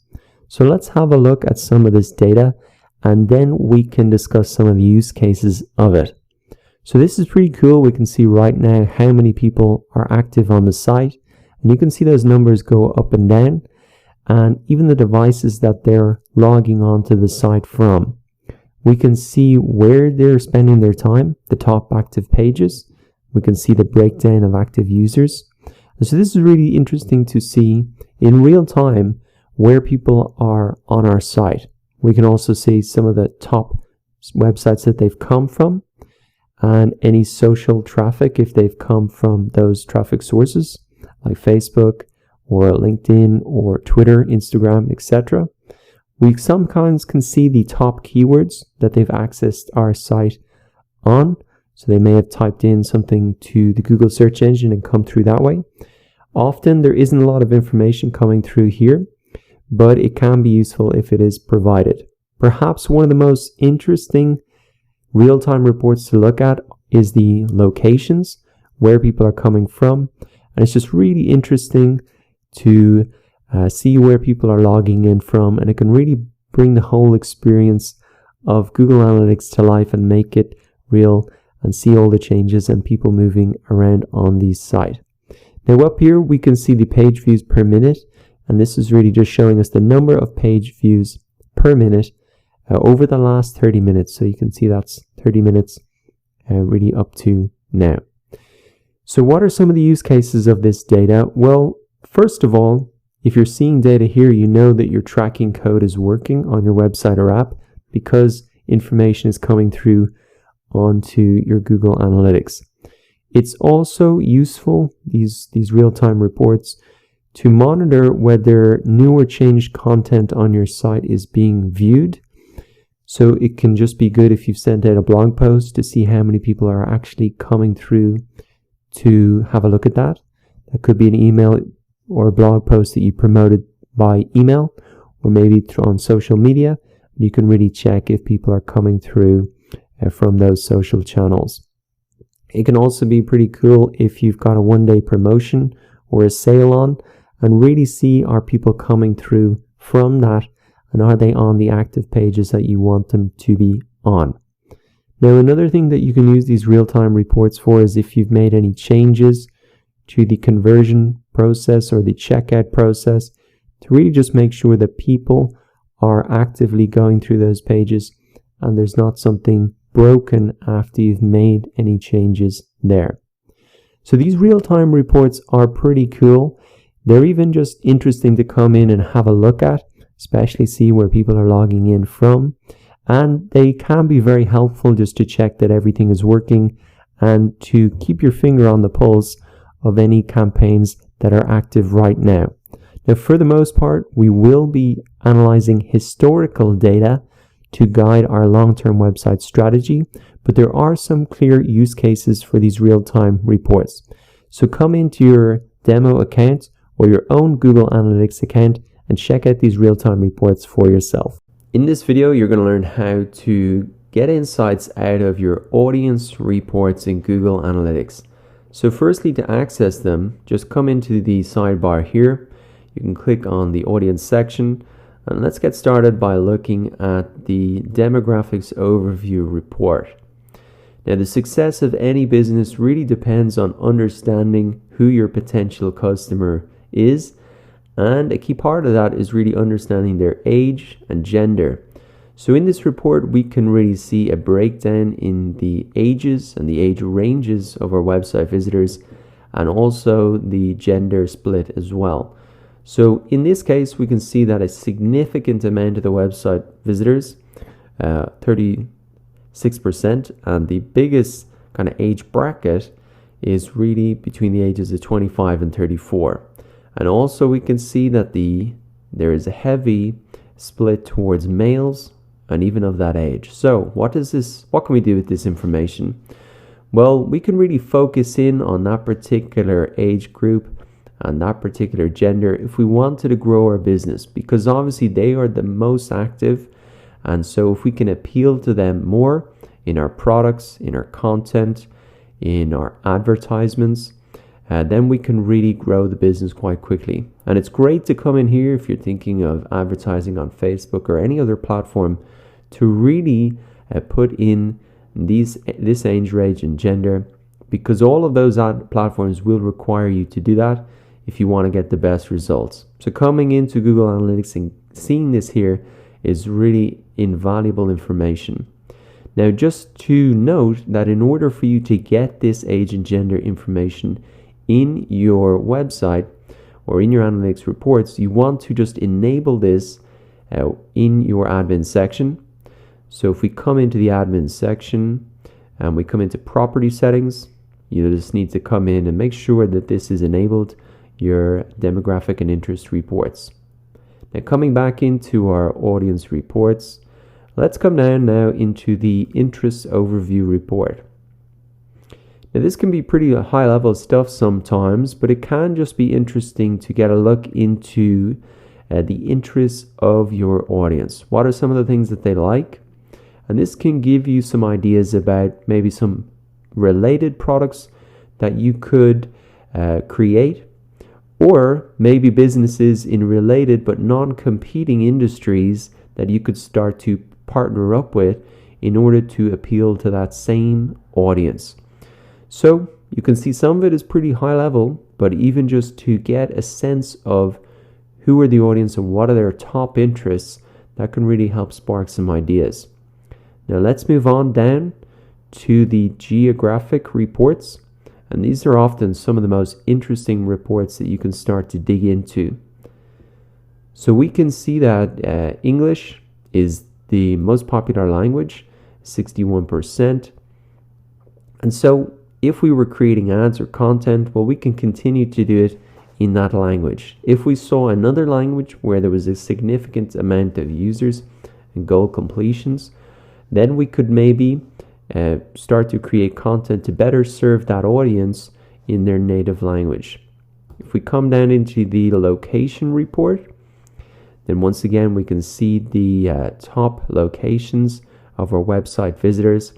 So let's have a look at some of this data, and then we can discuss some of the use cases of it. So this is pretty cool. We can see right now how many people are active on the site, and you can see those numbers go up and down, and even the devices that they're logging onto the site from. We can see where they're spending their time, the top active pages. We can see the breakdown of active users. And so this is really interesting to see in real time where people are on our site. We can also see some of the top websites that they've come from and any social traffic if they've come from those traffic sources like Facebook or LinkedIn or Twitter, Instagram, etc. We sometimes can see the top keywords that they've accessed our site on. So they may have typed in something to the Google search engine and come through that way. Often there isn't a lot of information coming through here, but it can be useful if it is provided. Perhaps one of the most interesting real-time reports to look at is the locations, where people are coming from. And it's just really interesting to see where people are logging in from, and it can really bring the whole experience of Google Analytics to life and make it real and see all the changes and people moving around on the site. Now up here we can see the page views per minute, and this is really just showing us the number of page views per minute over the last 30 minutes. So you can see that's 30 minutes really up to now. So what are some of the use cases of this data? Well, first of all, if you're seeing data here, you know that your tracking code is working on your website or app because information is coming through onto your Google Analytics. It's also useful, these real-time reports, to monitor whether new or changed content on your site is being viewed. So it can just be good if you've sent out a blog post to see how many people are actually coming through to have a look at that. That could be an email or a blog post that you promoted by email or maybe on social media. You can really check if people are coming through from those social channels. It can also be pretty cool if you've got a one-day promotion or a sale on and really see, are people coming through from that, and are they on the active pages that you want them to be on. Now, another thing that you can use these real-time reports for is if you've made any changes to the conversion process or the checkout process, to really just make sure that people are actively going through those pages and there's not something broken after you've made any changes there. So these real-time reports are pretty cool. They're even just interesting to come in and have a look at, especially see where people are logging in from. And they can be very helpful just to check that everything is working and to keep your finger on the pulse of any campaigns that are active right now. Now, for the most part, we will be analyzing historical data to guide our long-term website strategy, but there are some clear use cases for these real-time reports. So come into your demo account or your own Google Analytics account and check out these real-time reports for yourself. In this video, you're going to learn how to get insights out of your audience reports in Google Analytics. So firstly, to access them, just come into the sidebar here. You can click on the audience section. And let's get started by looking at the demographics overview report. Now, the success of any business really depends on understanding who your potential customer is, and a key part of that is really understanding their age and gender. So in this report, we can really see a breakdown in the ages and the age ranges of our website visitors, and also the gender split as well. So in this case, we can see that a significant amount of the website visitors, 36%, and the biggest kind of age bracket is really between the ages of 25 and 34. And also we can see that there is a heavy split towards males and even of that age. So what can we do with this information? Well, we can really focus in on that particular age group and that particular gender if we wanted to grow our business, because obviously they are the most active. And so if we can appeal to them more in our products, in our content, in our advertisements, then we can really grow the business quite quickly. And it's great to come in here if you're thinking of advertising on Facebook or any other platform to really put in this age range and gender, because all of those ad platforms will require you to do that if you want to get the best results. So coming into Google Analytics and seeing this here is really invaluable information. Now, just to note that in order for you to get this age and gender information in your website or in your analytics reports, you want to just enable this in your admin section. So if we come into the admin section and we come into property settings, you just need to come in and make sure that this is enabled, your demographic and interest reports. Now, coming back into our audience reports, let's come down now into the interest overview report. Now, this can be pretty high level stuff sometimes, but it can just be interesting to get a look into the interests of your audience. What are some of the things that they like? And this can give you some ideas about maybe some related products that you could create, or maybe businesses in related but non-competing industries that you could start to partner up with in order to appeal to that same audience. So you can see some of it is pretty high level, but even just to get a sense of who are the audience and what are their top interests, that can really help spark some ideas. Now let's move on down to the geographic reports. And these are often some of the most interesting reports that you can start to dig into. So we can see that English is the most popular language, 61%. And so if we were creating ads or content, well, we can continue to do it in that language. If we saw another language where there was a significant amount of users and goal completions, Then we could maybe start to create content to better serve that audience in their native language. If we come down into the location report, then once again we can see the top locations of our website visitors.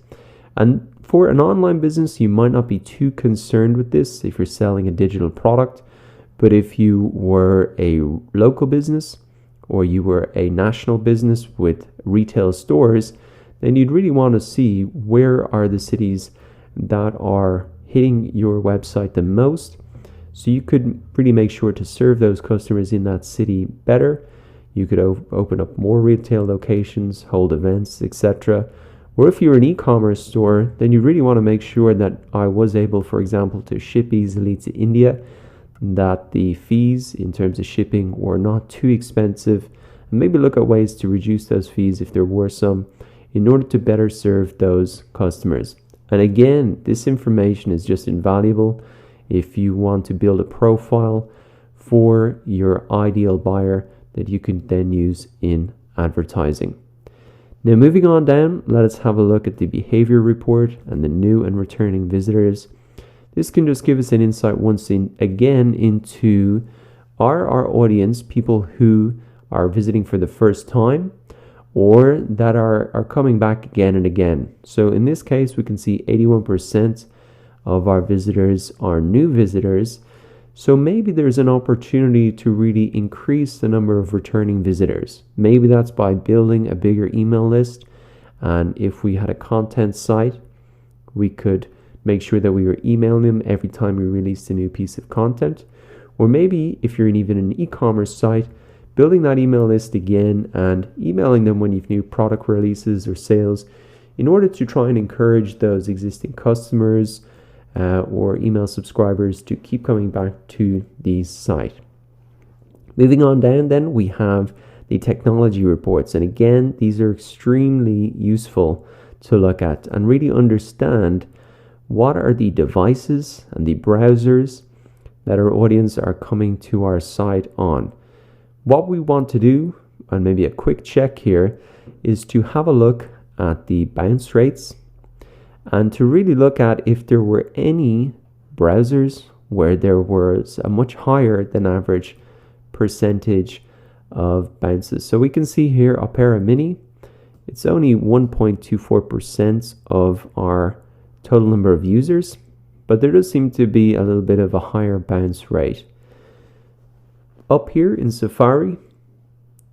And for an online business, you might not be too concerned with this if you're selling a digital product. But if you were a local business or you were a national business with retail stores, then you'd really want to see where are the cities that are hitting your website the most. So you could really make sure to serve those customers in that city better. You could open up more retail locations, hold events, etc. Or if you're an e-commerce store, then you really want to make sure that I was able, for example, to ship easily to India, that the fees in terms of shipping were not too expensive, and maybe look at ways to reduce those fees if there were some, in order to better serve those customers. And again, this information is just invaluable if you want to build a profile for your ideal buyer that you can then use in advertising. Now moving on down, let us have a look at the behavior report and the new and returning visitors. This can just give us an insight once again into our audience, people who are visiting for the first time or that are coming back again and again. So in this case, we can see 81% of our visitors are new visitors. So maybe there's an opportunity to really increase the number of returning visitors. Maybe that's by building a bigger email list. And if we had a content site, we could make sure that we were emailing them every time we released a new piece of content. Or maybe if you're even an e-commerce site, building that email list again and emailing them when you've new product releases or sales in order to try and encourage those existing customers or email subscribers to keep coming back to the site. Moving on down, then we have the technology reports. And again, these are extremely useful to look at and really understand what are the devices and the browsers that our audience are coming to our site on. What we want to do, and maybe a quick check here, is to have a look at the bounce rates and to really look at if there were any browsers where there was a much higher than average percentage of bounces. So we can see here Opera Mini, it's only 1.24% of our total number of users, but there does seem to be a little bit of a higher bounce rate. Up here in Safari,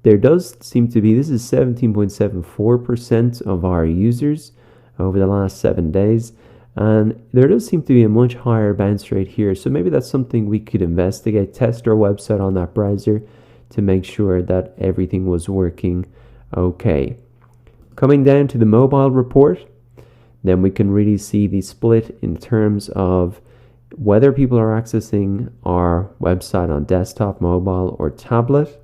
there does seem to be, this is 17.74% of our users over the last 7 days, and there does seem to be a much higher bounce rate here. So maybe that's something we could investigate, test our website on that browser to make sure that everything was working okay. Coming down to the mobile report, then we can really see the split in terms of whether people are accessing our website on desktop, mobile, or tablet.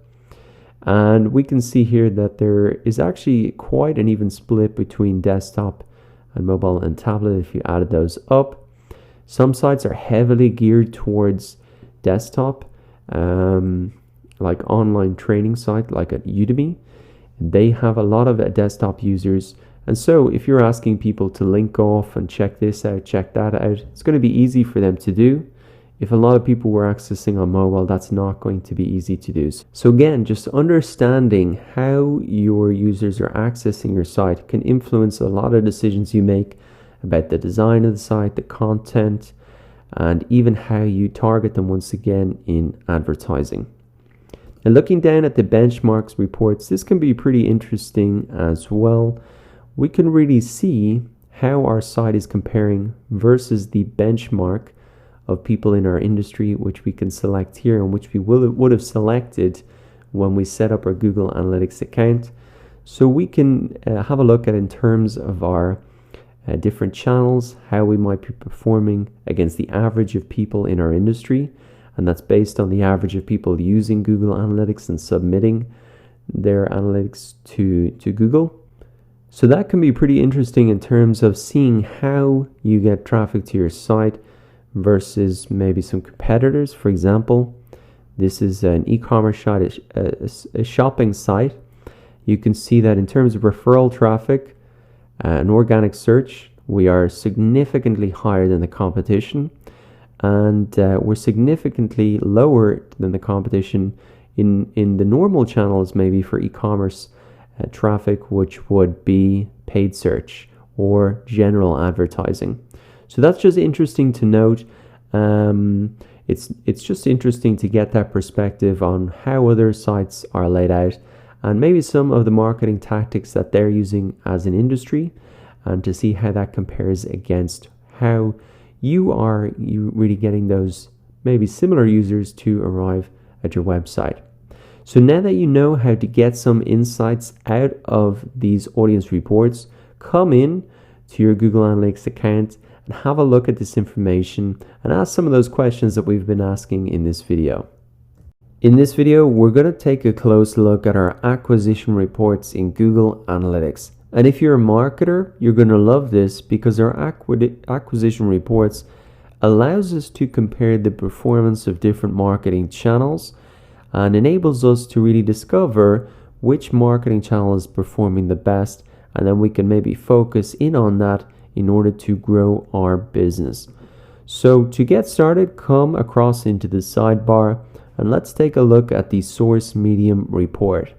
And we can see here that there is actually quite an even split between desktop and mobile and tablet if you added those up. Some sites are heavily geared towards desktop, like online training site like at Udemy. They have a lot of desktop users. And so if you're asking people to link off and check this out, check that out, it's going to be easy for them to do. If a lot of people were accessing on mobile, that's not going to be easy to do. So again, just understanding how your users are accessing your site can influence a lot of decisions you make about the design of the site, the content, and even how you target them once again in advertising. And looking down at the benchmarks reports, this can be pretty interesting as well. We can really see how our site is comparing versus the benchmark of people in our industry, which we can select here and which we would have selected when we set up our Google Analytics account. So we can have a look at in terms of our different channels, how we might be performing against the average of people in our industry. And that's based on the average of people using Google Analytics and submitting their analytics to Google. So that can be pretty interesting in terms of seeing how you get traffic to your site versus maybe some competitors. For example, this is an e-commerce site, a shopping site. You can see that in terms of referral traffic, An organic search, we are significantly higher than the competition, and we're significantly lower than the competition in the normal channels, maybe for e-commerce traffic, which would be paid search or general advertising. So that's just interesting to note. It's just interesting to get that perspective on how other sites are laid out, and maybe some of the marketing tactics that they're using as an industry, and to see how that compares against how you really getting those maybe similar users to arrive at your website. So now that you know how to get some insights out of these audience reports, come in to your Google Analytics account and have a look at this information and ask some of those questions that we've been asking in this video. In this video, we're going to take a close look at our acquisition reports in Google Analytics. And if you're a marketer, you're going to love this, because our acquisition reports allows us to compare the performance of different marketing channels and enables us to really discover which marketing channel is performing the best, and then we can maybe focus in on that in order to grow our business. So to get started, come across into the sidebar and let's take a look at the source medium report.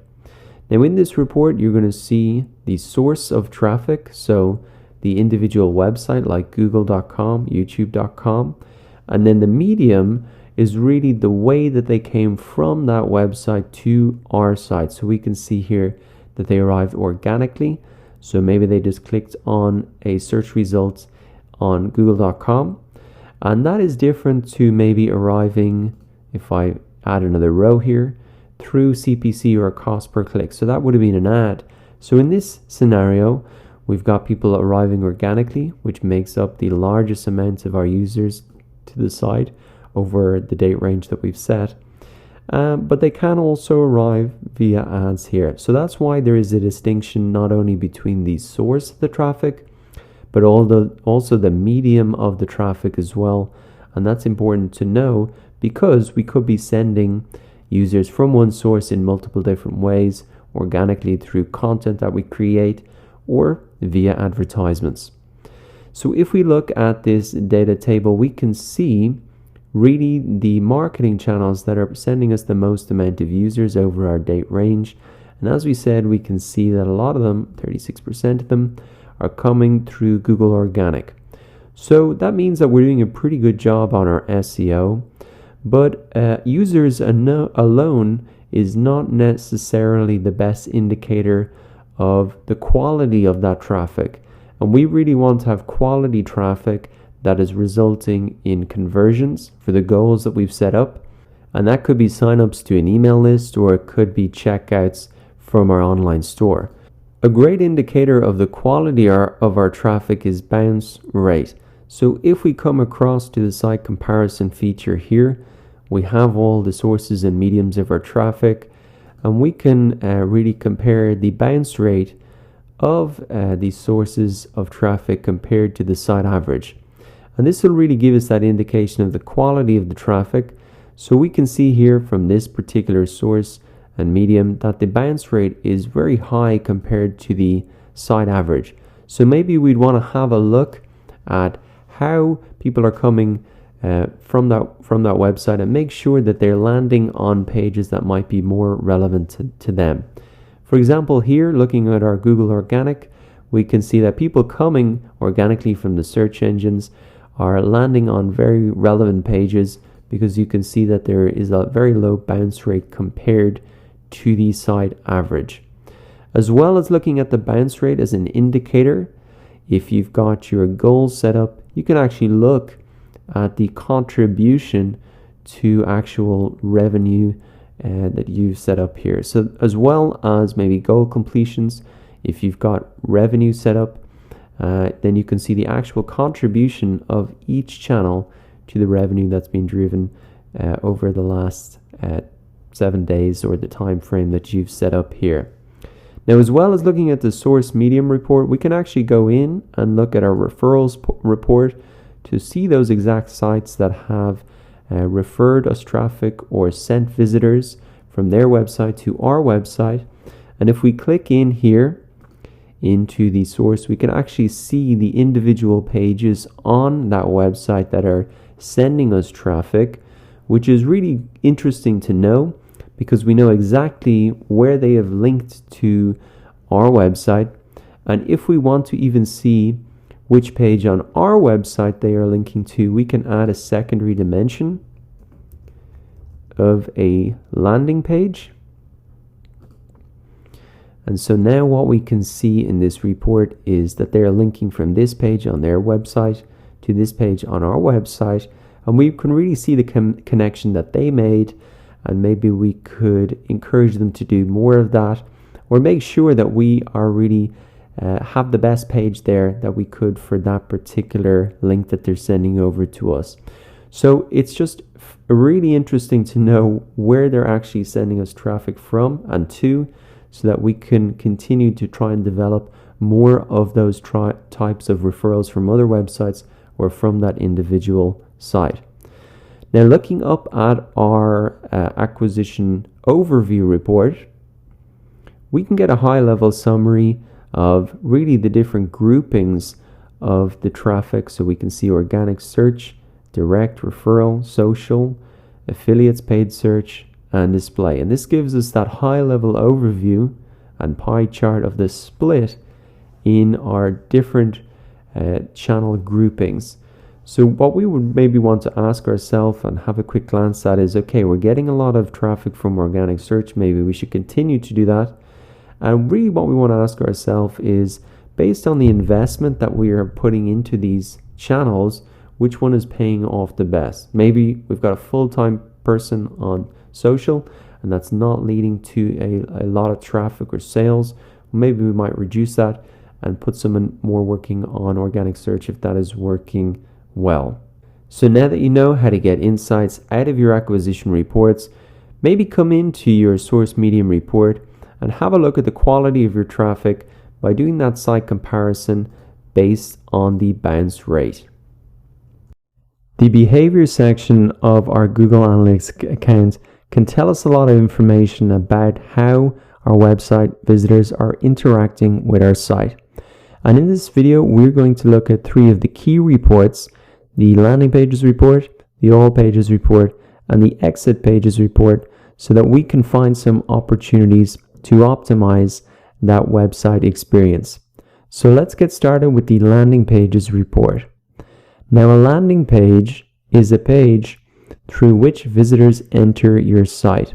Now in this report, you're going to see the source of traffic, so the individual website like google.com, youtube.com, and then the medium is really the way that they came from that website to our site. So we can see here that they arrived organically. So maybe they just clicked on a search result on google.com, and that is different to maybe arriving, if I add another row here, through CPC or cost per click. So that would have been an ad. So in this scenario, we've got people arriving organically, which makes up the largest amount of our users to the site over the date range that we've set. But they can also arrive via ads here. So that's why there is a distinction not only between the source of the traffic, but also the medium of the traffic as well. And that's important to know, because we could be sending users from one source in multiple different ways, organically through content that we create or via advertisements. So if we look at this data table, we can see really the marketing channels that are sending us the most amount of users over our date range. And as we said, we can see that a lot of them, 36% of them, are coming through Google Organic. So that means that we're doing a pretty good job on our SEO, but users alone is not necessarily the best indicator of the quality of that traffic. And we really want to have quality traffic that is resulting in conversions for the goals that we've set up. And that could be signups to an email list, or it could be checkouts from our online store. A great indicator of the quality of our traffic is bounce rate. So if we come across to the site comparison feature here, we have all the sources and mediums of our traffic, and we can really compare the bounce rate of the sources of traffic compared to the site average. And this will really give us that indication of the quality of the traffic. So we can see here from this particular source and medium that the bounce rate is very high compared to the site average. So maybe we'd want to have a look at how people are coming from that website and make sure that they're landing on pages that might be more relevant to them. For example, here looking at our Google Organic, we can see that people coming organically from the search engines are landing on very relevant pages, because you can see that there is a very low bounce rate compared to the site average. As well as looking at the bounce rate as an indicator, if you've got your goals set up, you can actually look at the contribution to actual revenue that you've set up here. So as well as maybe goal completions, if you've got revenue set up, then you can see the actual contribution of each channel to the revenue that's been driven over the last 7 days, or the time frame that you've set up here. Now, as well as looking at the source medium report, we can actually go in and look at our referrals report to see those exact sites that have referred us traffic or sent visitors from their website to our website. And if we click in here into the source, we can actually see the individual pages on that website that are sending us traffic, which is really interesting to know because we know exactly where they have linked to our website. And if we want to even see which page on our website they are linking to, we can add a secondary dimension of a landing page. And so now what we can see in this report is that they're linking from this page on their website to this page on our website. And we can really see the connection that they made. And maybe we could encourage them to do more of that, or make sure that we are really have the best page there that we could for that particular link that they're sending over to us. So it's just really interesting to know where they're actually sending us traffic from and to, so that we can continue to try and develop more of those types of referrals from other websites or from that individual site. Now, looking up at our acquisition overview report, we can get a high-level summary of really the different groupings of the traffic. So we can see organic search, direct referral, social, affiliates, paid search, and display. And this gives us that high-level overview and pie chart of the split in our different channel groupings. So what we would maybe want to ask ourselves and have a quick glance at is, okay, we're getting a lot of traffic from organic search. Maybe we should continue to do that. And really what we want to ask ourselves is, based on the investment that we are putting into these channels, which one is paying off the best? Maybe we've got a full-time person on social and that's not leading to a lot of traffic or sales. Maybe we might reduce that and put someone more working on organic search if that is working well. So now that you know how to get insights out of your acquisition reports, maybe come into your source medium report and have a look at the quality of your traffic by doing that site comparison based on the bounce rate. The behavior section of our Google Analytics account can tell us a lot of information about how our website visitors are interacting with our site. And in this video, we're going to look at 3 of the key reports: the landing pages report, the all pages report, and the exit pages report, so that we can find some opportunities to optimize that website experience. So let's get started with the landing pages report. Now, a landing page is a page through which visitors enter your site.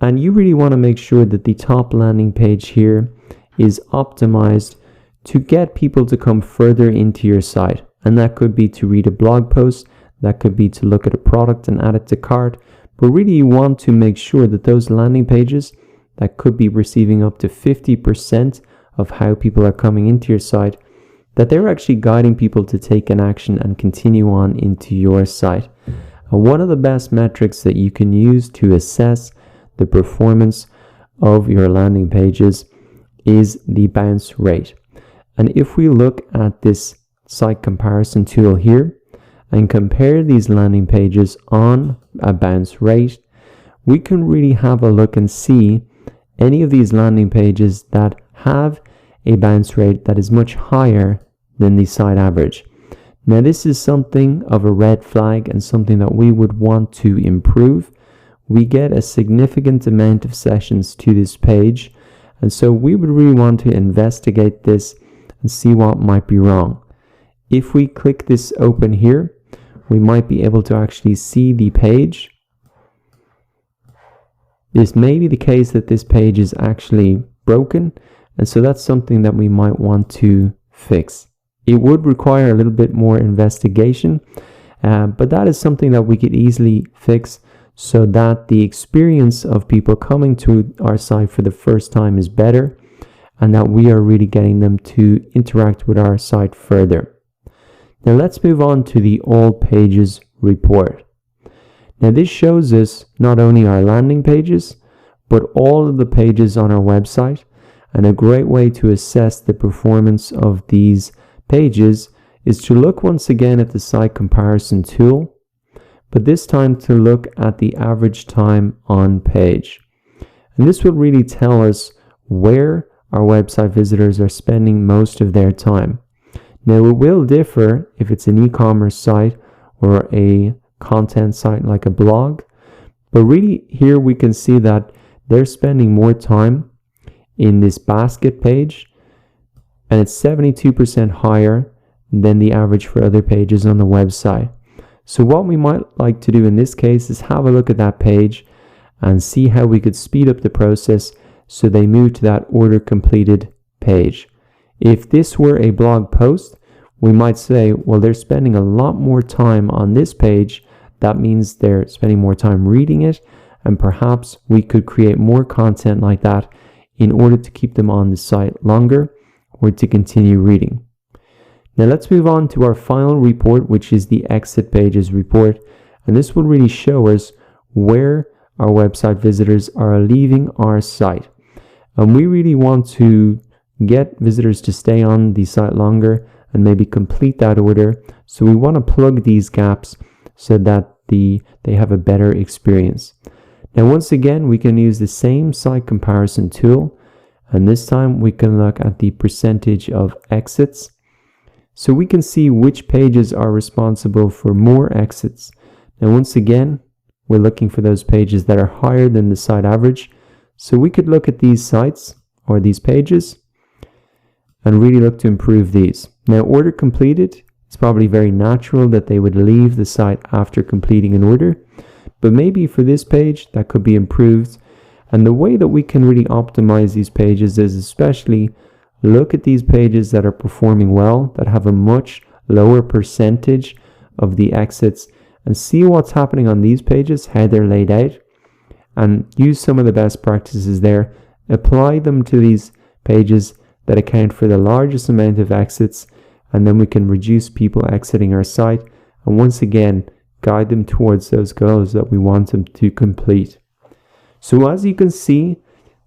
And you really want to make sure that the top landing page here is optimized to get people to come further into your site. And that could be to read a blog post, that could be to look at a product and add it to cart. But really you want to make sure that those landing pages that could be receiving up to 50% of how people are coming into your site, that they're actually guiding people to take an action and continue on into your site. And one of the best metrics that you can use to assess the performance of your landing pages is the bounce rate. And if we look at this site comparison tool here and compare these landing pages on a bounce rate, we can really have a look and see any of these landing pages that have a bounce rate that is much higher than the site average. Now, this is something of a red flag and something that we would want to improve. We get a significant amount of sessions to this page, and so we would really want to investigate this and see what might be wrong. If we click this open here, we might be able to actually see the page. This may be the case that this page is actually broken, and so that's something that we might want to fix. It would require a little bit more investigation, but that is something that we could easily fix so that the experience of people coming to our site for the first time is better, and that we are really getting them to interact with our site further. Now let's move on to the all pages report. Now this shows us not only our landing pages, but all of the pages on our website, and a great way to assess the performance of these pages is to look once again at the site comparison tool, but this time to look at the average time on page. And this will really tell us where our website visitors are spending most of their time. Now, it will differ if it's an e-commerce site or a content site like a blog, but really here we can see that they're spending more time in this basket page, and it's 72% higher than the average for other pages on the website. So what we might like to do in this case is have a look at that page and see how we could speed up the process so they move to that order completed page. If this were a blog post, we might say, well, they're spending a lot more time on this page. That means they're spending more time reading it, and perhaps we could create more content like that in order to keep them on the site longer or to continue reading. Now let's move on to our final report, which is the exit pages report. And this will really show us where our website visitors are leaving our site. And we really want to get visitors to stay on the site longer and maybe complete that order. So we want to plug these gaps so that they have a better experience. Now, once again, we can use the same site comparison tool. And this time we can look at the percentage of exits. So we can see which pages are responsible for more exits. Now, once again, we're looking for those pages that are higher than the site average. So we could look at these sites or these pages and really look to improve these. Now, order completed, it's probably very natural that they would leave the site after completing an order, but maybe for this page that could be improved. And the way that we can really optimize these pages is especially look at these pages that are performing well, that have a much lower percentage of the exits, and see what's happening on these pages, how they're laid out, and use some of the best practices there. Apply them to these pages that account for the largest amount of exits, and then we can reduce people exiting our site, and once again, guide them towards those goals that we want them to complete. So as you can see,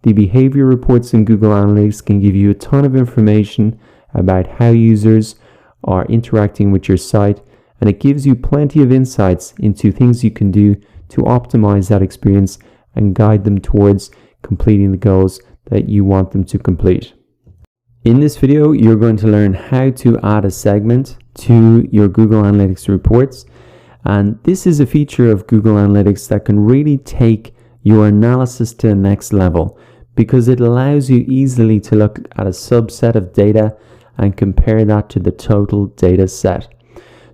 the behavior reports in Google Analytics can give you a ton of information about how users are interacting with your site, and it gives you plenty of insights into things you can do to optimize that experience and guide them towards completing the goals that you want them to complete. In this video, you're going to learn how to add a segment to your Google Analytics reports, and this is a feature of Google Analytics that can really take your analysis to the next level, because it allows you easily to look at a subset of data and compare that to the total data set.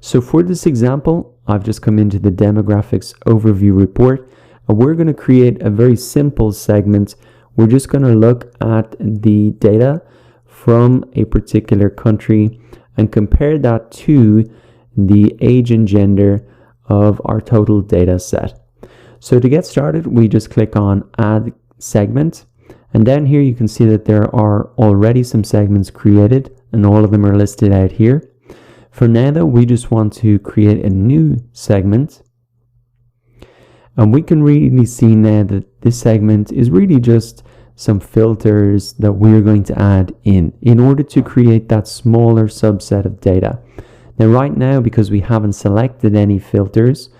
So for this example, I've just come into the demographics overview report, and we're going to create a very simple segment. We're just going to look at the data from a particular country and compare that to the age and gender of our total data set. So to get started, we just click on Add Segment. And down here, you can see that there are already some segments created, and all of them are listed out here. For now, though, we just want to create a new segment. And we can really see now that this segment is really just some filters that we're going to add in order to create that smaller subset of data. Now, right now, because we haven't selected any filters,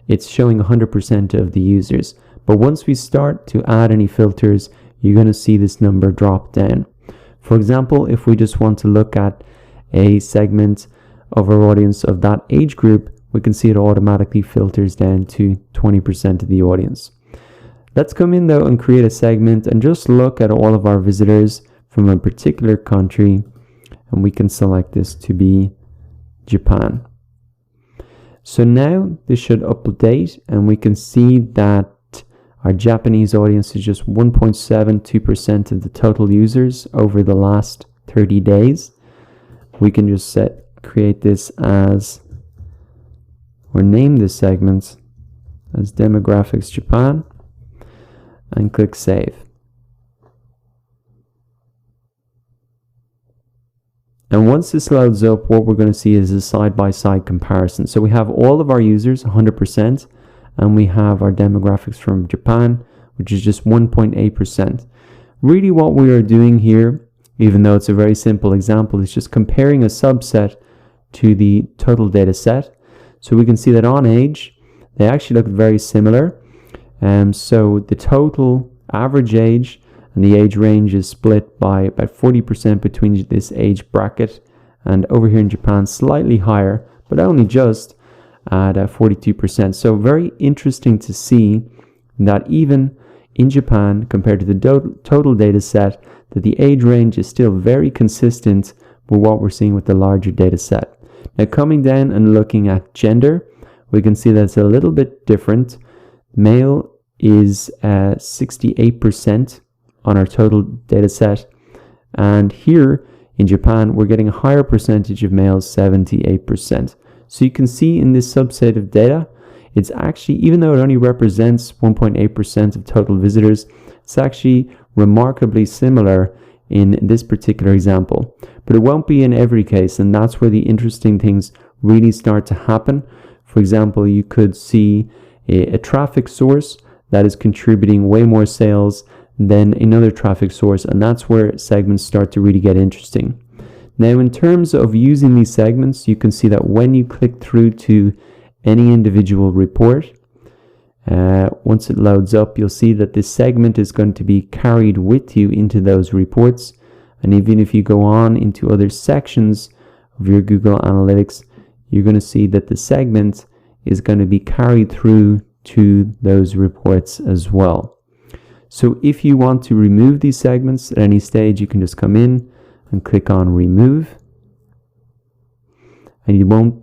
it's showing 100% of the users. But once we start to add any filters, you're going to see this number drop down. For example, if we just want to look at a segment of our audience of that age group, we can see it automatically filters down to 20% of the audience. Let's come in though and create a segment and just look at all of our visitors from a particular country, and we can select this to be Japan. So now this should update, and we can see that our Japanese audience is just 1.72% of the total users over the last 30 days. We can just create this as, or name this segment as Demographics Japan, and click Save. And once this loads up, what we're going to see is a side-by-side comparison. So we have all of our users, 100%, and we have our demographics from Japan, which is just 1.8%. Really what we are doing here, even though it's a very simple example, is just comparing a subset to the total data set. So we can see that on age, they actually look very similar. So the total average age and the age range is split by about 40% between this age bracket, and over here in Japan slightly higher, but only just at 42%. So very interesting to see that even in Japan, compared to the total data set, that the age range is still very consistent with what we're seeing with the larger data set. Now coming down and looking at gender, we can see that it's a little bit different. Male is 68% on our total data set, and here in Japan we're getting a higher percentage of males, 78%. So you can see in this subset of data, it's actually, even though it only represents 1.8% of total visitors, it's actually remarkably similar in this particular example. But it won't be in every case, and that's where the interesting things really start to happen. For example, you could see a traffic source that is contributing way more sales than another traffic source, and that's where segments start to really get interesting. Now, in terms of using these segments, you can see that when you click through to any individual report, once it loads up, you'll see that this segment is going to be carried with you into those reports. And even if you go on into other sections of your Google Analytics, you're going to see that the segment is going to be carried through to those reports as well. So if you want to remove these segments at any stage, you can just come in and click on remove, and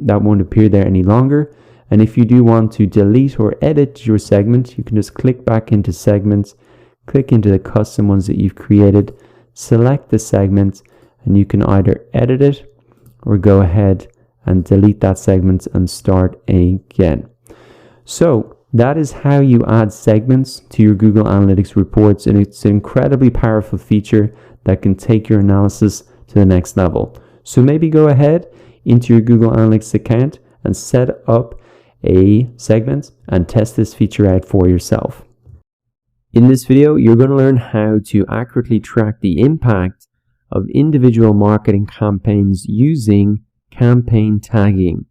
that won't appear there any longer. And if you do want to delete or edit your segment, you can just click back into segments, click into the custom ones that you've created, select the segment, and you can either edit it or go ahead and delete that segment and start again. So that is how you add segments to your Google Analytics reports, and it's an incredibly powerful feature that can take your analysis to the next level. So maybe go ahead into your Google Analytics account and set up a segment and test this feature out for yourself. In this video, you're going to learn how to accurately track the impact of individual marketing campaigns using campaign tagging.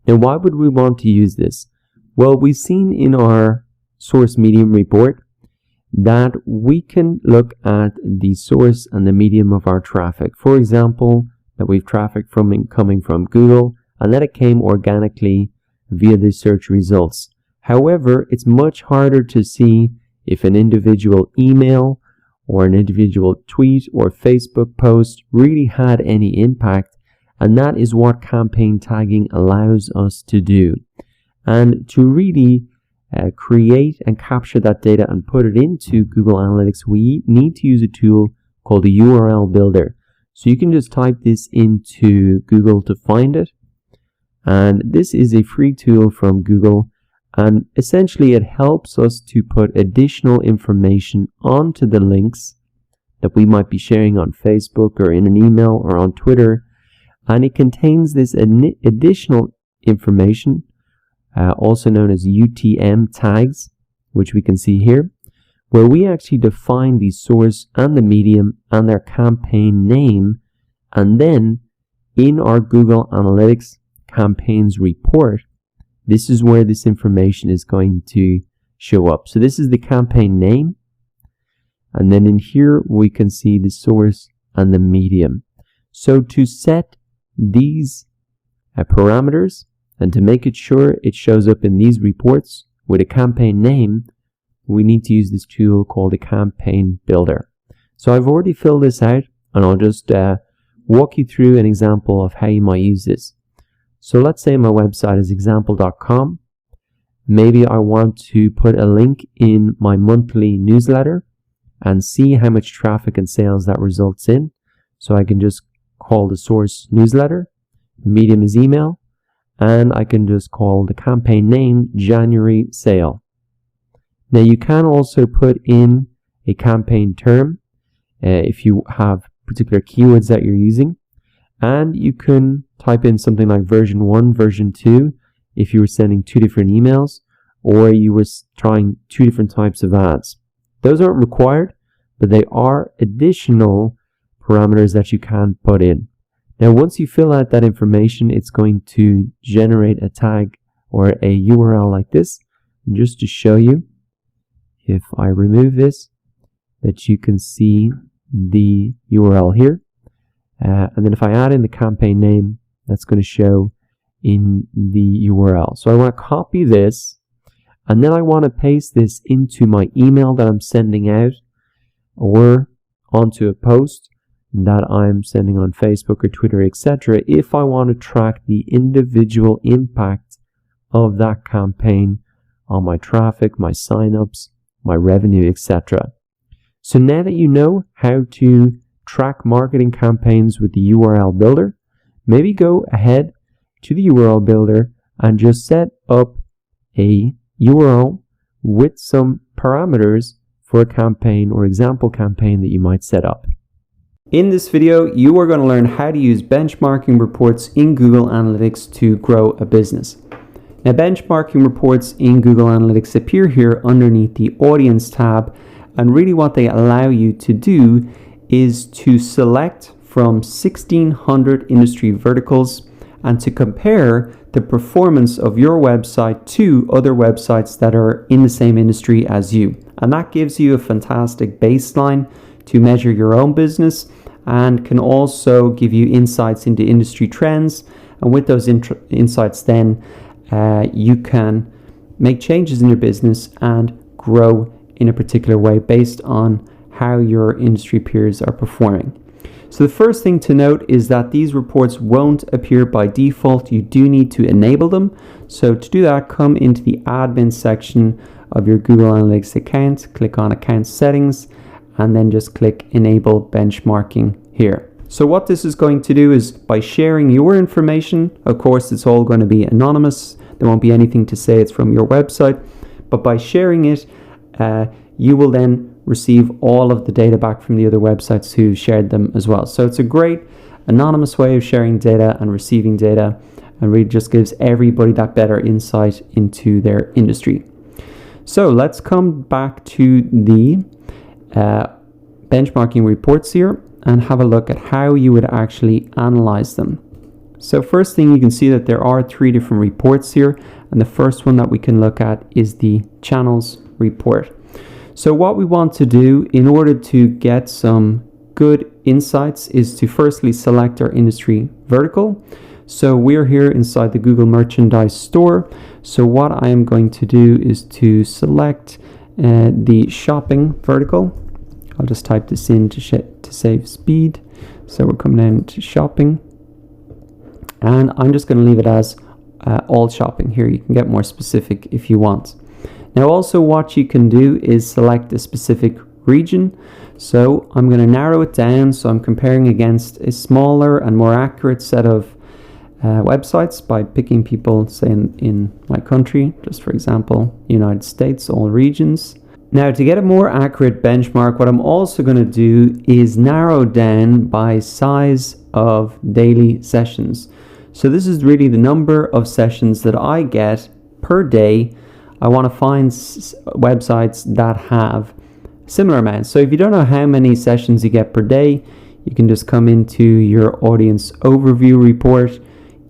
Now, why would we want to use this? Well, we've seen in our source medium report that we can look at the source and the medium of our traffic. For example, that we've traffic coming from Google, and that it came organically via the search results. However, it's much harder to see if an individual email or an individual tweet or Facebook post really had any impact, and that is what campaign tagging allows us to do. And to really create and capture that data and put it into Google Analytics, we need to use a tool called a URL builder. So you can just type this into Google to find it. And this is a free tool from Google. And essentially it helps us to put additional information onto the links that we might be sharing on Facebook or in an email or on Twitter. And it contains this additional information, also known as UTM tags, which we can see here, where we actually define the source and the medium and their campaign name, and then in our Google Analytics campaigns report, this is where this information is going to show up. So this is the campaign name, and then in here we can see the source and the medium. So to set these parameters and to make it sure it shows up in these reports with a campaign name, we need to use this tool called a campaign builder. So I've already filled this out, and I'll just walk you through an example of how you might use this. So let's say my website is example.com. Maybe I want to put a link in my monthly newsletter and see how much traffic and sales that results in. So I can just call the source newsletter, the medium is email, and I can just call the campaign name January sale. Now you can also put in a campaign term if you have particular keywords that you're using, and you can type in something like version 1, version 2 if you were sending 2 different emails or you were trying 2 different types of ads. Those aren't required, but they are additional parameters that you can put in. Now once you fill out that information, it's going to generate a tag or a URL like this. And just to show you, if I remove this, that you can see the URL here. And then if I add in the campaign name, that's going to show in the URL. So I want to copy this, and then I want to paste this into my email that I'm sending out, or onto a post that I'm sending on Facebook or Twitter, etc. if I want to track the individual impact of that campaign on my traffic, my signups, my revenue, etc. So now that you know how to track marketing campaigns with the URL builder, maybe go ahead to the URL builder and just set up a URL with some parameters for a campaign or example campaign that you might set up. In this video, you are going to learn how to use benchmarking reports in Google Analytics to grow a business. Now, benchmarking reports in Google Analytics appear here underneath the Audience tab, and really what they allow you to do is to select from 1,600 industry verticals and to compare the performance of your website to other websites that are in the same industry as you. And that gives you a fantastic baseline to measure your own business, and can also give you insights into industry trends. And with those insights then, you can make changes in your business and grow in a particular way based on how your industry peers are performing. So the first thing to note is that these reports won't appear by default. You do need to enable them. So to do that, come into the admin section of your Google Analytics account, click on Account Settings, and then just click Enable Benchmarking here. So what this is going to do is, by sharing your information, of course it's all going to be anonymous, there won't be anything to say it's from your website, but by sharing it, you will then receive all of the data back from the other websites who shared them as well. So it's a great anonymous way of sharing data and receiving data, and really just gives everybody that better insight into their industry. So let's come back to the benchmarking reports here and have a look at how you would actually analyze them. So first thing, you can see that there are 3 different reports here, and the first one that we can look at is the channels report. So what we want to do in order to get some good insights is to firstly select our industry vertical. So we're here inside the Google Merchandise Store. So what I am going to do is to select the shopping vertical. I'll just type this in to save speed. So we're coming down to shopping, and I'm just going to leave it as all shopping here. You can get more specific if you want. Now also what you can do is select a specific region. So I'm going to narrow it down, so I'm comparing against a smaller and more accurate set of websites by picking people, say in my country, just for example, United States, all regions. Now to get a more accurate benchmark, what I'm also going to do is narrow down by size of daily sessions. So this is really the number of sessions that I get per day. I want to find websites that have similar amounts. So if you don't know how many sessions you get per day, you can just come into your audience overview report.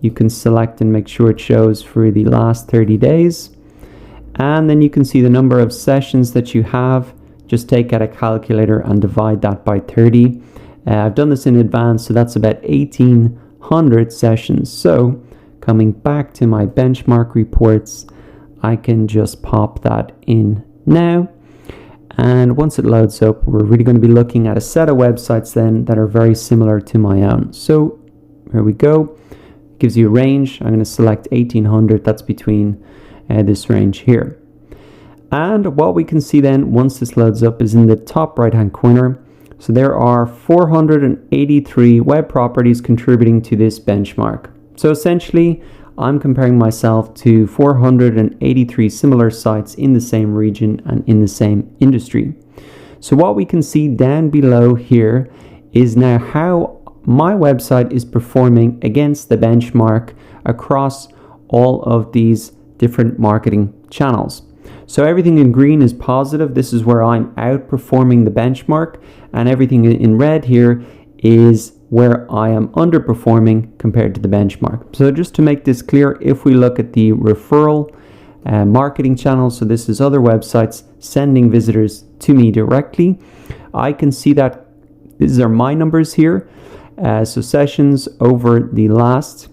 You can select and make sure it shows for the last 30 days. And then you can see the number of sessions that you have. Just take out a calculator and divide that by 30. I've done this in advance, so that's about 1,800 sessions. So coming back to my benchmark reports, I can just pop that in now. And once it loads up, we're really going to be looking at a set of websites then that are very similar to my own. So here we go. It gives you a range. I'm going to select 1,800. That's between this range here. And what we can see then once this loads up is in the top right hand corner. So there are 483 web properties contributing to this benchmark. So essentially I'm comparing myself to 483 similar sites in the same region and in the same industry. So what we can see down below here is now how my website is performing against the benchmark across all of these different marketing channels. So everything in green is positive. This is where I'm outperforming the benchmark, and everything in red here is where I am underperforming compared to the benchmark. So just to make this clear, if we look at the referral marketing channel, so this is other websites sending visitors to me directly, I can see that these are my numbers here. So sessions over the last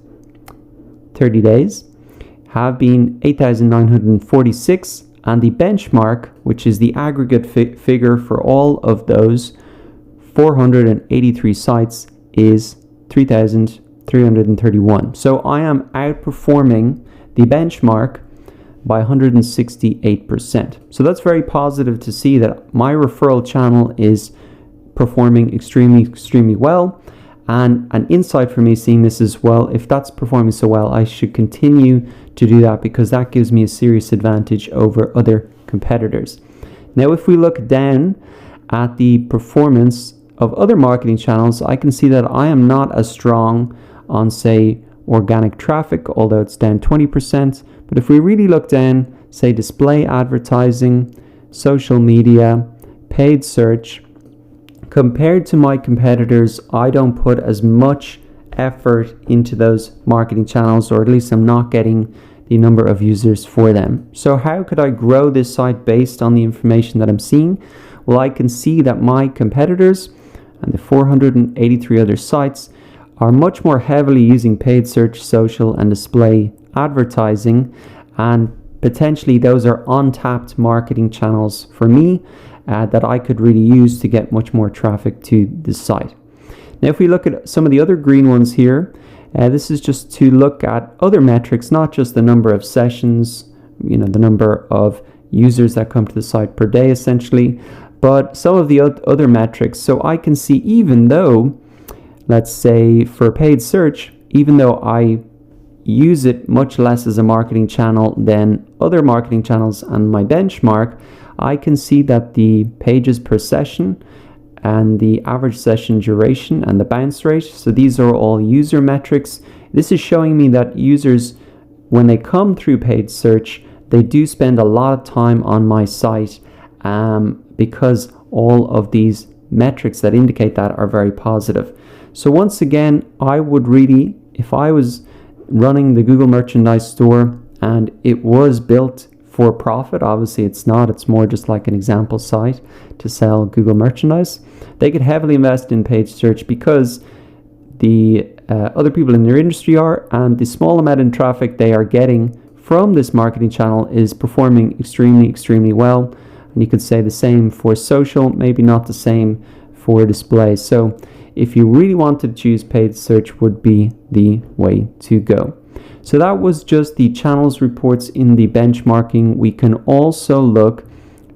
30 days have been 8,946, and the benchmark, which is the aggregate figure for all of those 483 sites, is 3,331. So I am outperforming the benchmark by 168%. So that's very positive to see that my referral channel is performing extremely well. And an insight for me seeing this as well, if that's performing so well, I should continue to do that, because that gives me a serious advantage over other competitors. Now, if we look down at the performance of other marketing channels, I can see that I am not as strong on, say, organic traffic, although it's down 20%. But if we really look down, say, display advertising, social media, paid search, compared to my competitors, I don't put as much effort into those marketing channels, or at least I'm not getting the number of users for them. So how could I grow this site based on the information that I'm seeing? Well, I can see that my competitors and the 483 other sites are much more heavily using paid search, social, and display advertising, and potentially those are untapped marketing channels for me that I could really use to get much more traffic to the site. Now, if we look at some of the other green ones here, this is just to look at other metrics, not just the number of sessions, the number of users that come to the site per day essentially, but some of the other metrics. So I can see, even though, let's say for paid search, even though I use it much less as a marketing channel than other marketing channels and my benchmark, I can see that the pages per session and the average session duration and the bounce rate, so these are all user metrics. This is showing me that users, when they come through paid search, they do spend a lot of time on my site, because all of these metrics that indicate that are very positive. So once again, I would really, if I was running the Google Merchandise Store and it was built for profit, obviously it's not, it's more just like an example site to sell Google merchandise, they could heavily invest in paid search, because the other people in their industry are, and the small amount in traffic they are getting from this marketing channel is performing extremely well. And you could say the same for social, maybe not the same for display. So if you really wanted to choose, paid search would be the way to go. So that was just the channels reports in the benchmarking. We can also look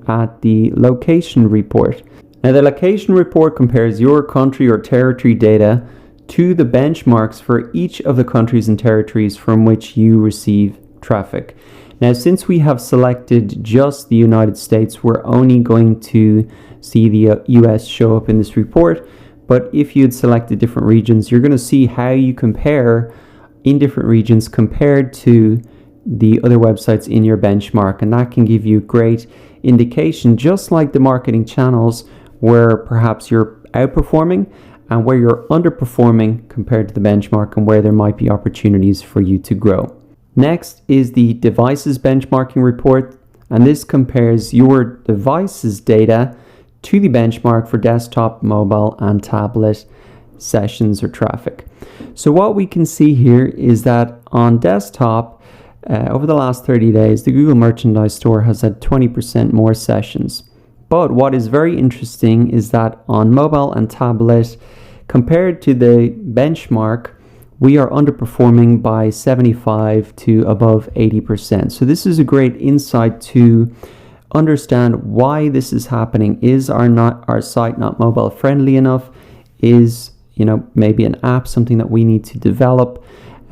at the location report. Now, the location report compares your country or territory data to the benchmarks for each of the countries and territories from which you receive traffic. Now, since we have selected just the United States, we're only going to see the US show up in this report. But if you had selected different regions, you're going to see how you compare in different regions compared to the other websites in your benchmark. And that can give you great indication, just like the marketing channels, where perhaps you're outperforming and where you're underperforming compared to the benchmark, and where there might be opportunities for you to grow. Next is the devices benchmarking report, and this compares your device's data to the benchmark for desktop, mobile, and tablet sessions or traffic. So what we can see here is that on desktop, over the last 30 days, the Google Merchandise Store has had 20% more sessions. But what is very interesting is that on mobile and tablet, compared to the benchmark, we are underperforming by 75 to above 80%. So this is a great insight to understand why this is happening. Is our site not mobile friendly enough? Is maybe an app something that we need to develop?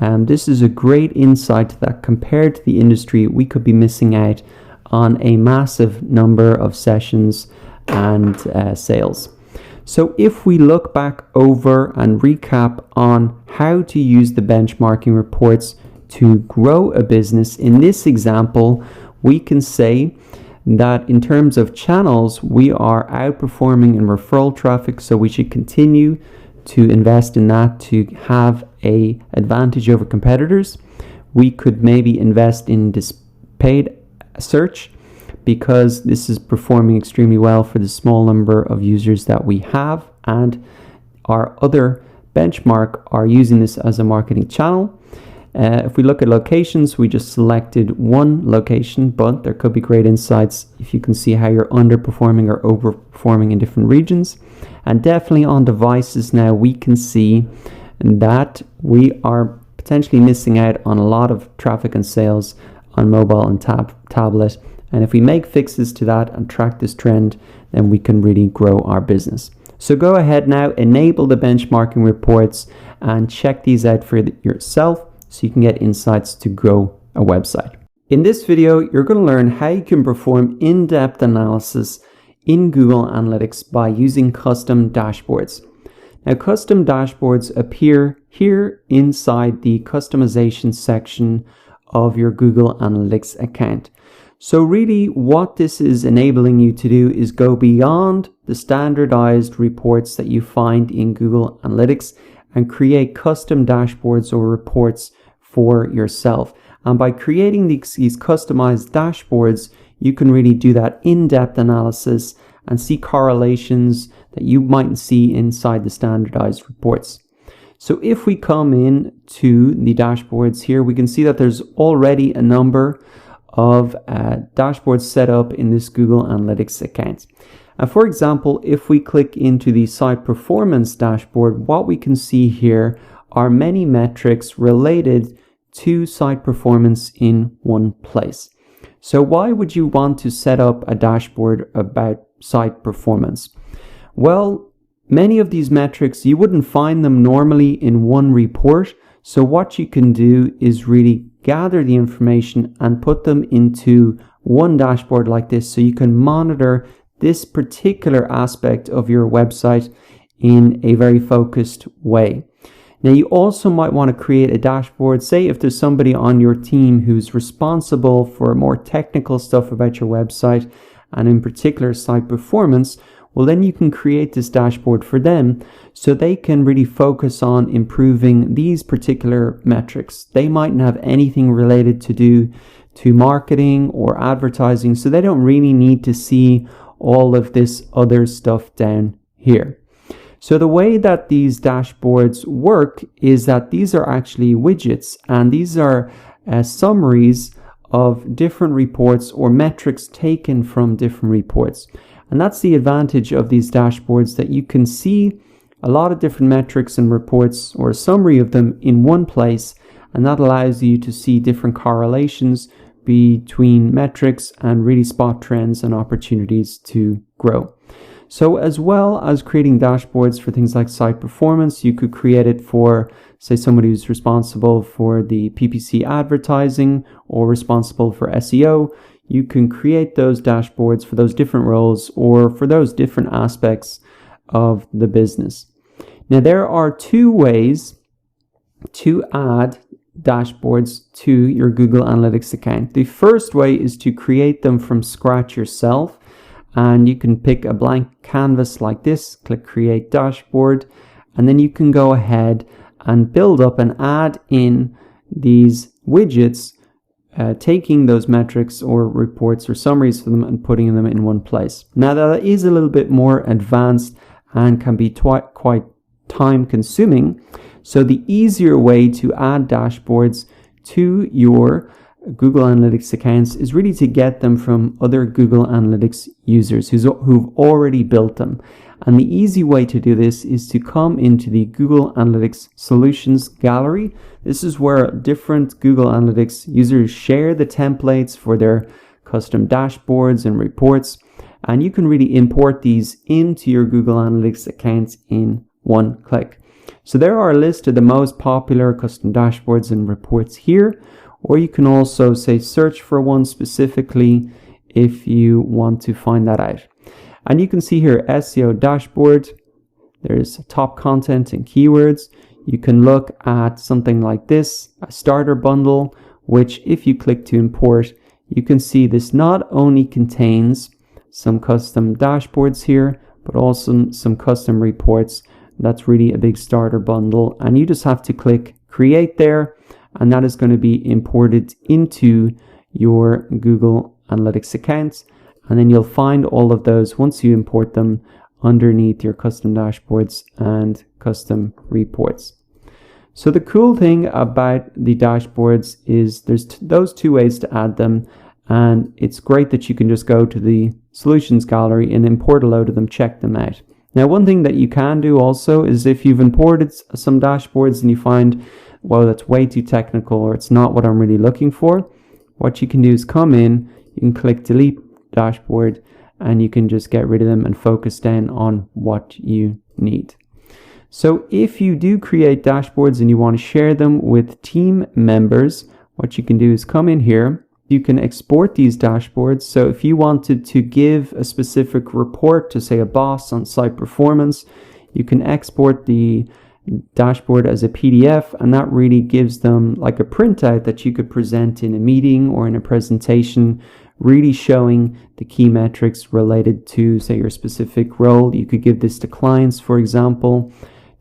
This is a great insight that compared to the industry, we could be missing out on a massive number of sessions and sales. So if we look back over and recap on how to use the benchmarking reports to grow a business, in this example, we can say that in terms of channels, we are outperforming in referral traffic, so we should continue to invest in that to have an advantage over competitors. We could maybe invest in paid search, because this is performing extremely well for the small number of users that we have, and our other benchmark are using this as a marketing channel. If we look at locations, we just selected one location, but there could be great insights if you can see how you're underperforming or overperforming in different regions. And definitely on devices now, we can see that we are potentially missing out on a lot of traffic and sales on mobile and tablet. And if we make fixes to that and track this trend, then we can really grow our business. So go ahead now, enable the benchmarking reports and check these out for yourself so you can get insights to grow a website. In this video, you're going to learn how you can perform in-depth analysis in Google Analytics by using custom dashboards. Now, custom dashboards appear here inside the customization section of your Google Analytics account. So really what this is enabling you to do is go beyond the standardized reports that you find in Google Analytics and create custom dashboards or reports for yourself. And by creating these customized dashboards, you can really do that in-depth analysis and see correlations that you mightn't see inside the standardized reports. So if we come in to the dashboards here, we can see that there's already a number of dashboards set up in this Google Analytics account. For example, if we click into the site performance dashboard, what we can see here are many metrics related to site performance in one place. So why would you want to set up a dashboard about site performance? Well, many of these metrics, you wouldn't find them normally in one report. So what you can do is really gather the information and put them into one dashboard like this, so you can monitor this particular aspect of your website in a very focused way. Now, you also might want to create a dashboard. Say if there's somebody on your team who's responsible for more technical stuff about your website, and in particular site performance, well, then you can create this dashboard for them so they can really focus on improving these particular metrics. They mightn't have anything related to do to marketing or advertising, so they don't really need to see all of this other stuff down here. So the way that these dashboards work is that these are actually widgets, and these are summaries of different reports or metrics taken from different reports. And that's the advantage of these dashboards, that you can see a lot of different metrics and reports or a summary of them in one place, and that allows you to see different correlations between metrics and really spot trends and opportunities to grow. So as well as creating dashboards for things like site performance, you could create it for, say, somebody who's responsible for the PPC advertising or responsible for SEO. You can create those dashboards for those different roles or for those different aspects of the business. Now, there are two ways to add dashboards to your Google Analytics account. The first way is to create them from scratch yourself, and you can pick a blank canvas like this, click Create Dashboard, and then you can go ahead and build up and add in these widgets, taking those metrics or reports or summaries for them and putting them in one place. Now, that is a little bit more advanced and can be quite time consuming. So the easier way to add dashboards to your Google Analytics accounts is really to get them from other Google Analytics users who've already built them. And the easy way to do this is to come into the Google Analytics Solutions Gallery. This is where different Google Analytics users share the templates for their custom dashboards and reports. And you can really import these into your Google Analytics accounts in one click. So there are a list of the most popular custom dashboards and reports here. Or you can also, say, search for one specifically if you want to find that out. And you can see here SEO dashboard. There's top content and keywords. You can look at something like this, a starter bundle, which if you click to import, you can see this not only contains some custom dashboards here, but also some custom reports. That's really a big starter bundle. And you just have to click create there, and that is going to be imported into your Google Analytics account. and then you'll find all of those once you import them underneath your custom dashboards and custom reports. So the cool thing about the dashboards is there's those two ways to add them, and it's great that you can just go to the solutions gallery and import a load of them, check them out. Now, one thing that you can do also is if you've imported some dashboards and you find, well, that's way too technical or it's not what I'm really looking for, what you can do is come in, you can click delete dashboard, and you can just get rid of them and focus down on what you need. So if you do create dashboards and you want to share them with team members, what you can do is come in here. You can export these dashboards. So if you wanted to give a specific report to, say, a boss on site performance, you can export the dashboard as a PDF, and that really gives them like a printout that you could present in a meeting or in a presentation, really showing the key metrics related to, say, your specific role. You could give this to clients, for example,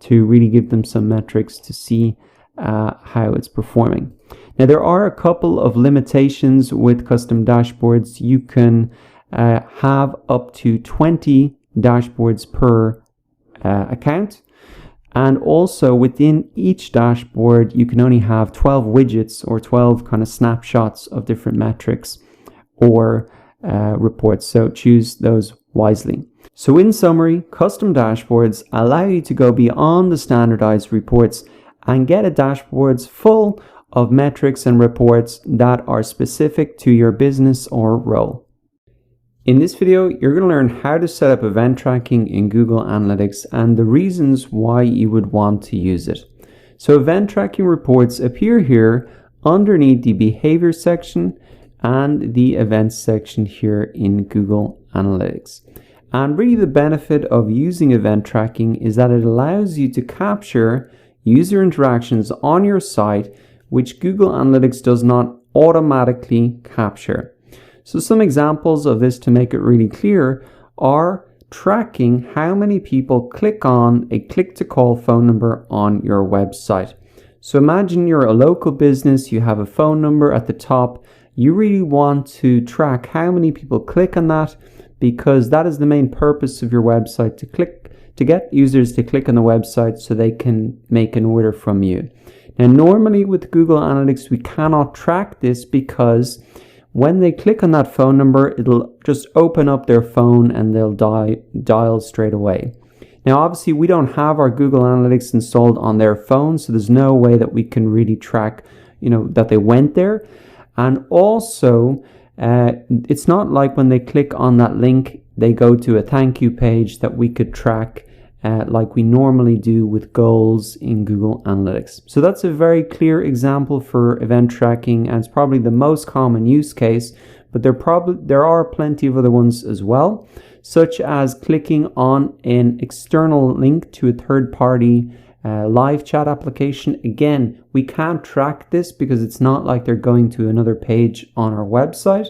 to really give them some metrics to see how it's performing. Now, there are a couple of limitations with custom dashboards. You can have up to 20 dashboards per account. And also within each dashboard, you can only have 12 widgets or 12 kind of snapshots of different metrics or reports. So choose those wisely. So in summary, custom dashboards allow you to go beyond the standardized reports and get a dashboards full of metrics and reports that are specific to your business or role. In this video, you're going to learn how to set up event tracking in Google Analytics and the reasons why you would want to use it. So event tracking reports appear here underneath the behavior section and the events section here in Google Analytics. And really the benefit of using event tracking is that it allows you to capture user interactions on your site which Google Analytics does not automatically capture. So some examples of this to make it really clear are tracking how many people click on a click-to-call phone number on your website. So imagine you're a local business, you have a phone number at the top. You really want to track how many people click on that because that is the main purpose of your website, to get users to click on the website so they can make an order from you. Now, normally with Google Analytics, we cannot track this because when they click on that phone number, it'll just open up their phone and they'll dial straight away. Now, obviously, we don't have our Google Analytics installed on their phone, so there's no way that we can really track, that they went there. And also, it's not like when they click on that link, they go to a thank you page that we could track like we normally do with goals in Google Analytics. So that's a very clear example for event tracking, and it's probably the most common use case, but there are plenty of other ones as well, such as clicking on an external link to a third-party live chat application. Again, we can't track this because it's not like they're going to another page on our website,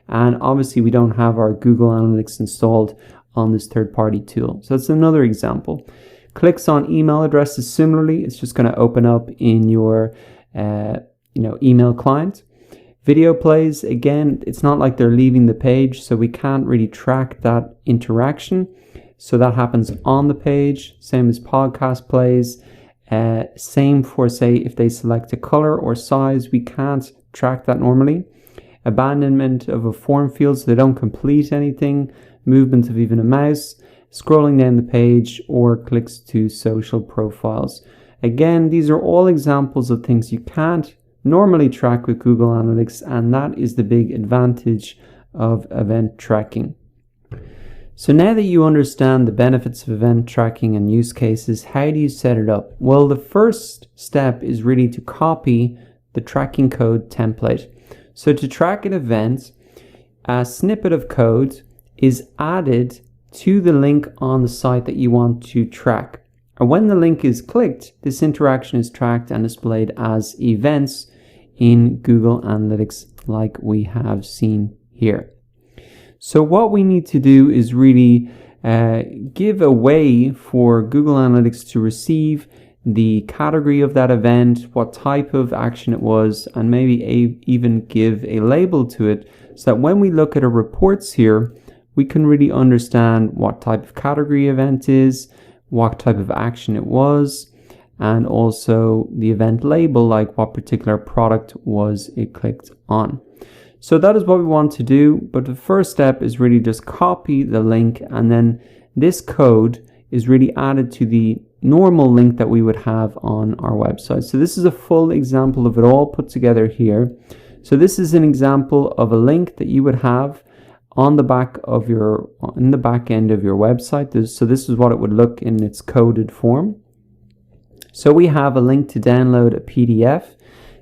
and obviously we don't have our Google Analytics installed on this third-party tool. So that's another example. Clicks on email addresses, similarly, it's just going to open up in your email client. Video plays, again, it's not like they're leaving the page, so we can't really track that interaction. So that happens on the page. Same as podcast plays. Same for, say, if they select a color or size, we can't track that normally. Abandonment of a form field, so they don't complete anything. Movement of even a mouse, scrolling down the page, or clicks to social profiles. Again, these are all examples of things you can't normally track with Google Analytics, and that is the big advantage of event tracking. So now that you understand the benefits of event tracking and use cases, how do you set it up? Well, the first step is really to copy the tracking code template. So to track an event, a snippet of code is added to the link on the site that you want to track. And when the link is clicked, this interaction is tracked and displayed as events in Google Analytics like we have seen here. So what we need to do is really give a way for Google Analytics to receive the category of that event, what type of action it was, and maybe even give a label to it, so that when we look at our reports here, we can really understand what type of category event is, what type of action it was, and also the event label, like what particular product was it clicked on. So that is what we want to do, but the first step is really just copy the link, and then this code is really added to the normal link that we would have on our website. So this is a full example of it all put together here. So this is an example of a link that you would have on the back end of your website. So this is what it would look in its coded form. So we have a link to download a PDF.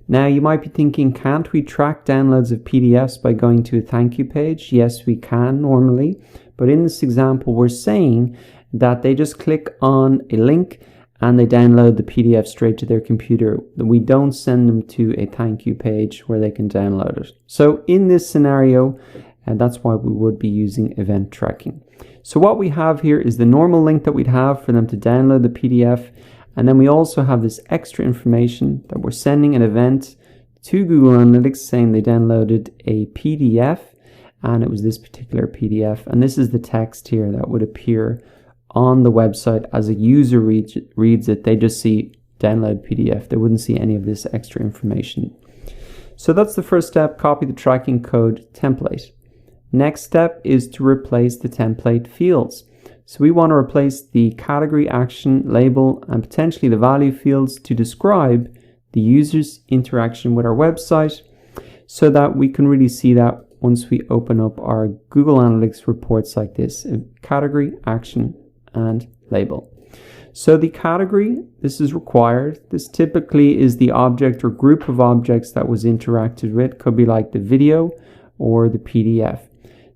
Now you might be thinking, can't we track downloads of PDFs by going to a thank you page? Yes, we can normally, but in this example we're saying that they just click on a link and they download the PDF straight to their computer. We don't send them to a thank you page where they can download it. So in this scenario, and that's why we would be using event tracking. So what we have here is the normal link that we'd have for them to download the PDF. And then we also have this extra information that we're sending an event to Google Analytics saying they downloaded a PDF, and it was this particular PDF. And this is the text here that would appear on the website as a user reads it. They just see download PDF. They wouldn't see any of this extra information. So that's the first step, copy the tracking code template. Next step is to replace the template fields. So we want to replace the category, action, label, and potentially the value fields to describe the user's interaction with our website, so that we can really see that once we open up our Google Analytics reports like this: category, action, and label. So the category, this is required. This typically is the object or group of objects that was interacted with. Could be like the video or the PDF.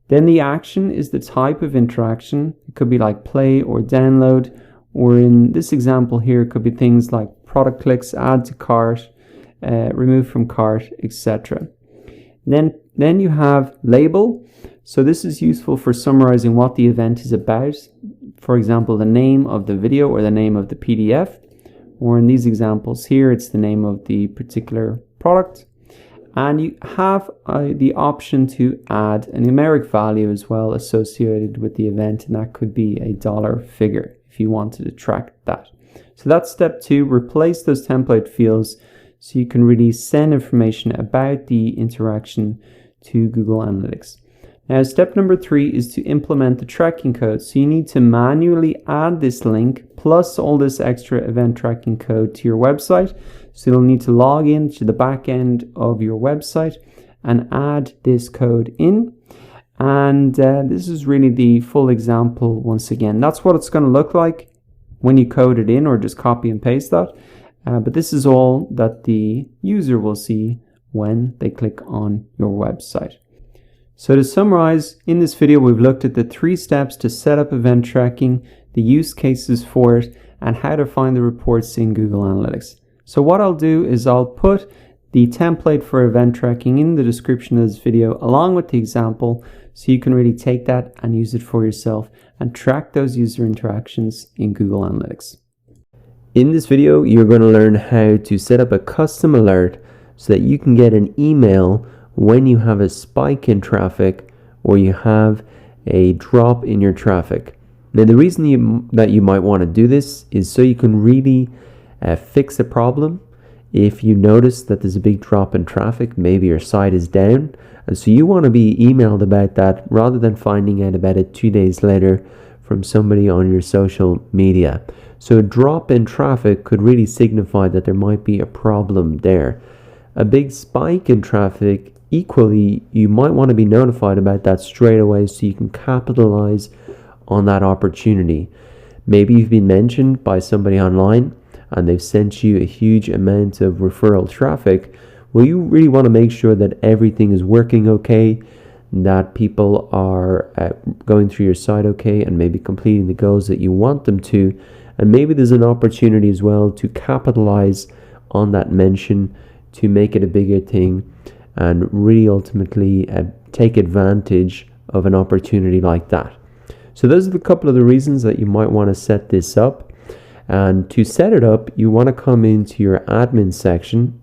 Then the action is the type of interaction. It could be like play or download, or in this example here, it could be things like product clicks, add to cart, remove from cart, etc. Then you have label. So this is useful for summarizing what the event is about. For example, the name of the video or the name of the PDF, or in these examples here, it's the name of the particular product. And you have the option to add a numeric value as well associated with the event, and that could be a dollar figure if you wanted to track that. So that's step 2, replace those template fields so you can really send information about the interaction to Google Analytics. Now, step number 3 is to implement the tracking code. So you need to manually add this link plus all this extra event tracking code to your website. So you'll need to log in to the back end of your website and add this code in. And this is really the full example once again. That's what it's going to look like when you code it in, or just copy and paste that. But this is all that the user will see when they click on your website. So to summarize, in this video we've looked at the 3 steps to set up event tracking, the use cases for it, and how to find the reports in Google Analytics. So what I'll do is I'll put the template for event tracking in the description of this video along with the example, so you can really take that and use it for yourself and track those user interactions in Google Analytics. In this video, you're going to learn how to set up a custom alert so that you can get an email when you have a spike in traffic or you have a drop in your traffic. Now, the reason that you might want to do this is so you can really fix a problem. If you notice that there's a big drop in traffic, maybe your site is down, and so you want to be emailed about that rather than finding out about it 2 days later from somebody on your social media. So a drop in traffic could really signify that there might be a problem there. A big spike in traffic, equally, you might want to be notified about that straight away so you can capitalize on that opportunity. Maybe you've been mentioned by somebody online and they've sent you a huge amount of referral traffic. Well, you really want to make sure that everything is working okay, that people are going through your site okay, and maybe completing the goals that you want them to. And maybe there's an opportunity as well to capitalize on that mention to make it a bigger thing and really ultimately take advantage of an opportunity like that. So those are a couple of the reasons that you might want to set this up. And to set it up, you want to come into your admin section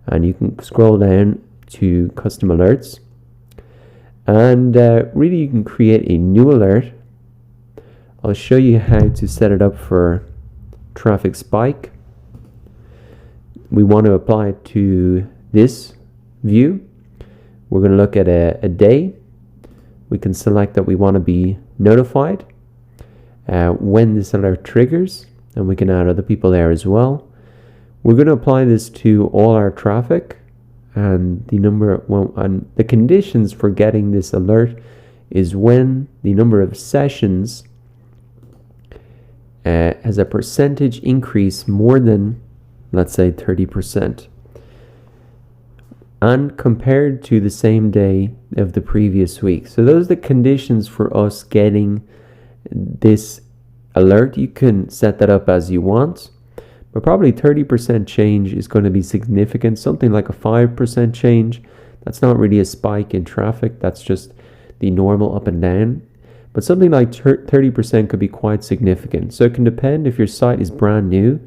and you can scroll down to custom alerts. And really you can create a new alert. I'll show you how to set it up for traffic spike. We want to apply it to this view. We're going to look at a day. We can select that we want to be notified when this alert triggers, and we can add other people there as well. We're going to apply this to all our traffic, and the conditions for getting this alert is when the number of sessions has a percentage increase more than, let's say, 30%, and compared to the same day of the previous week. So those are the conditions for us getting this alert. You can set that up as you want, but probably 30% change is going to be significant. Something like a 5% change, that's not really a spike in traffic, that's just the normal up and down. But something like 30% could be quite significant. So it can depend. If your site is brand new,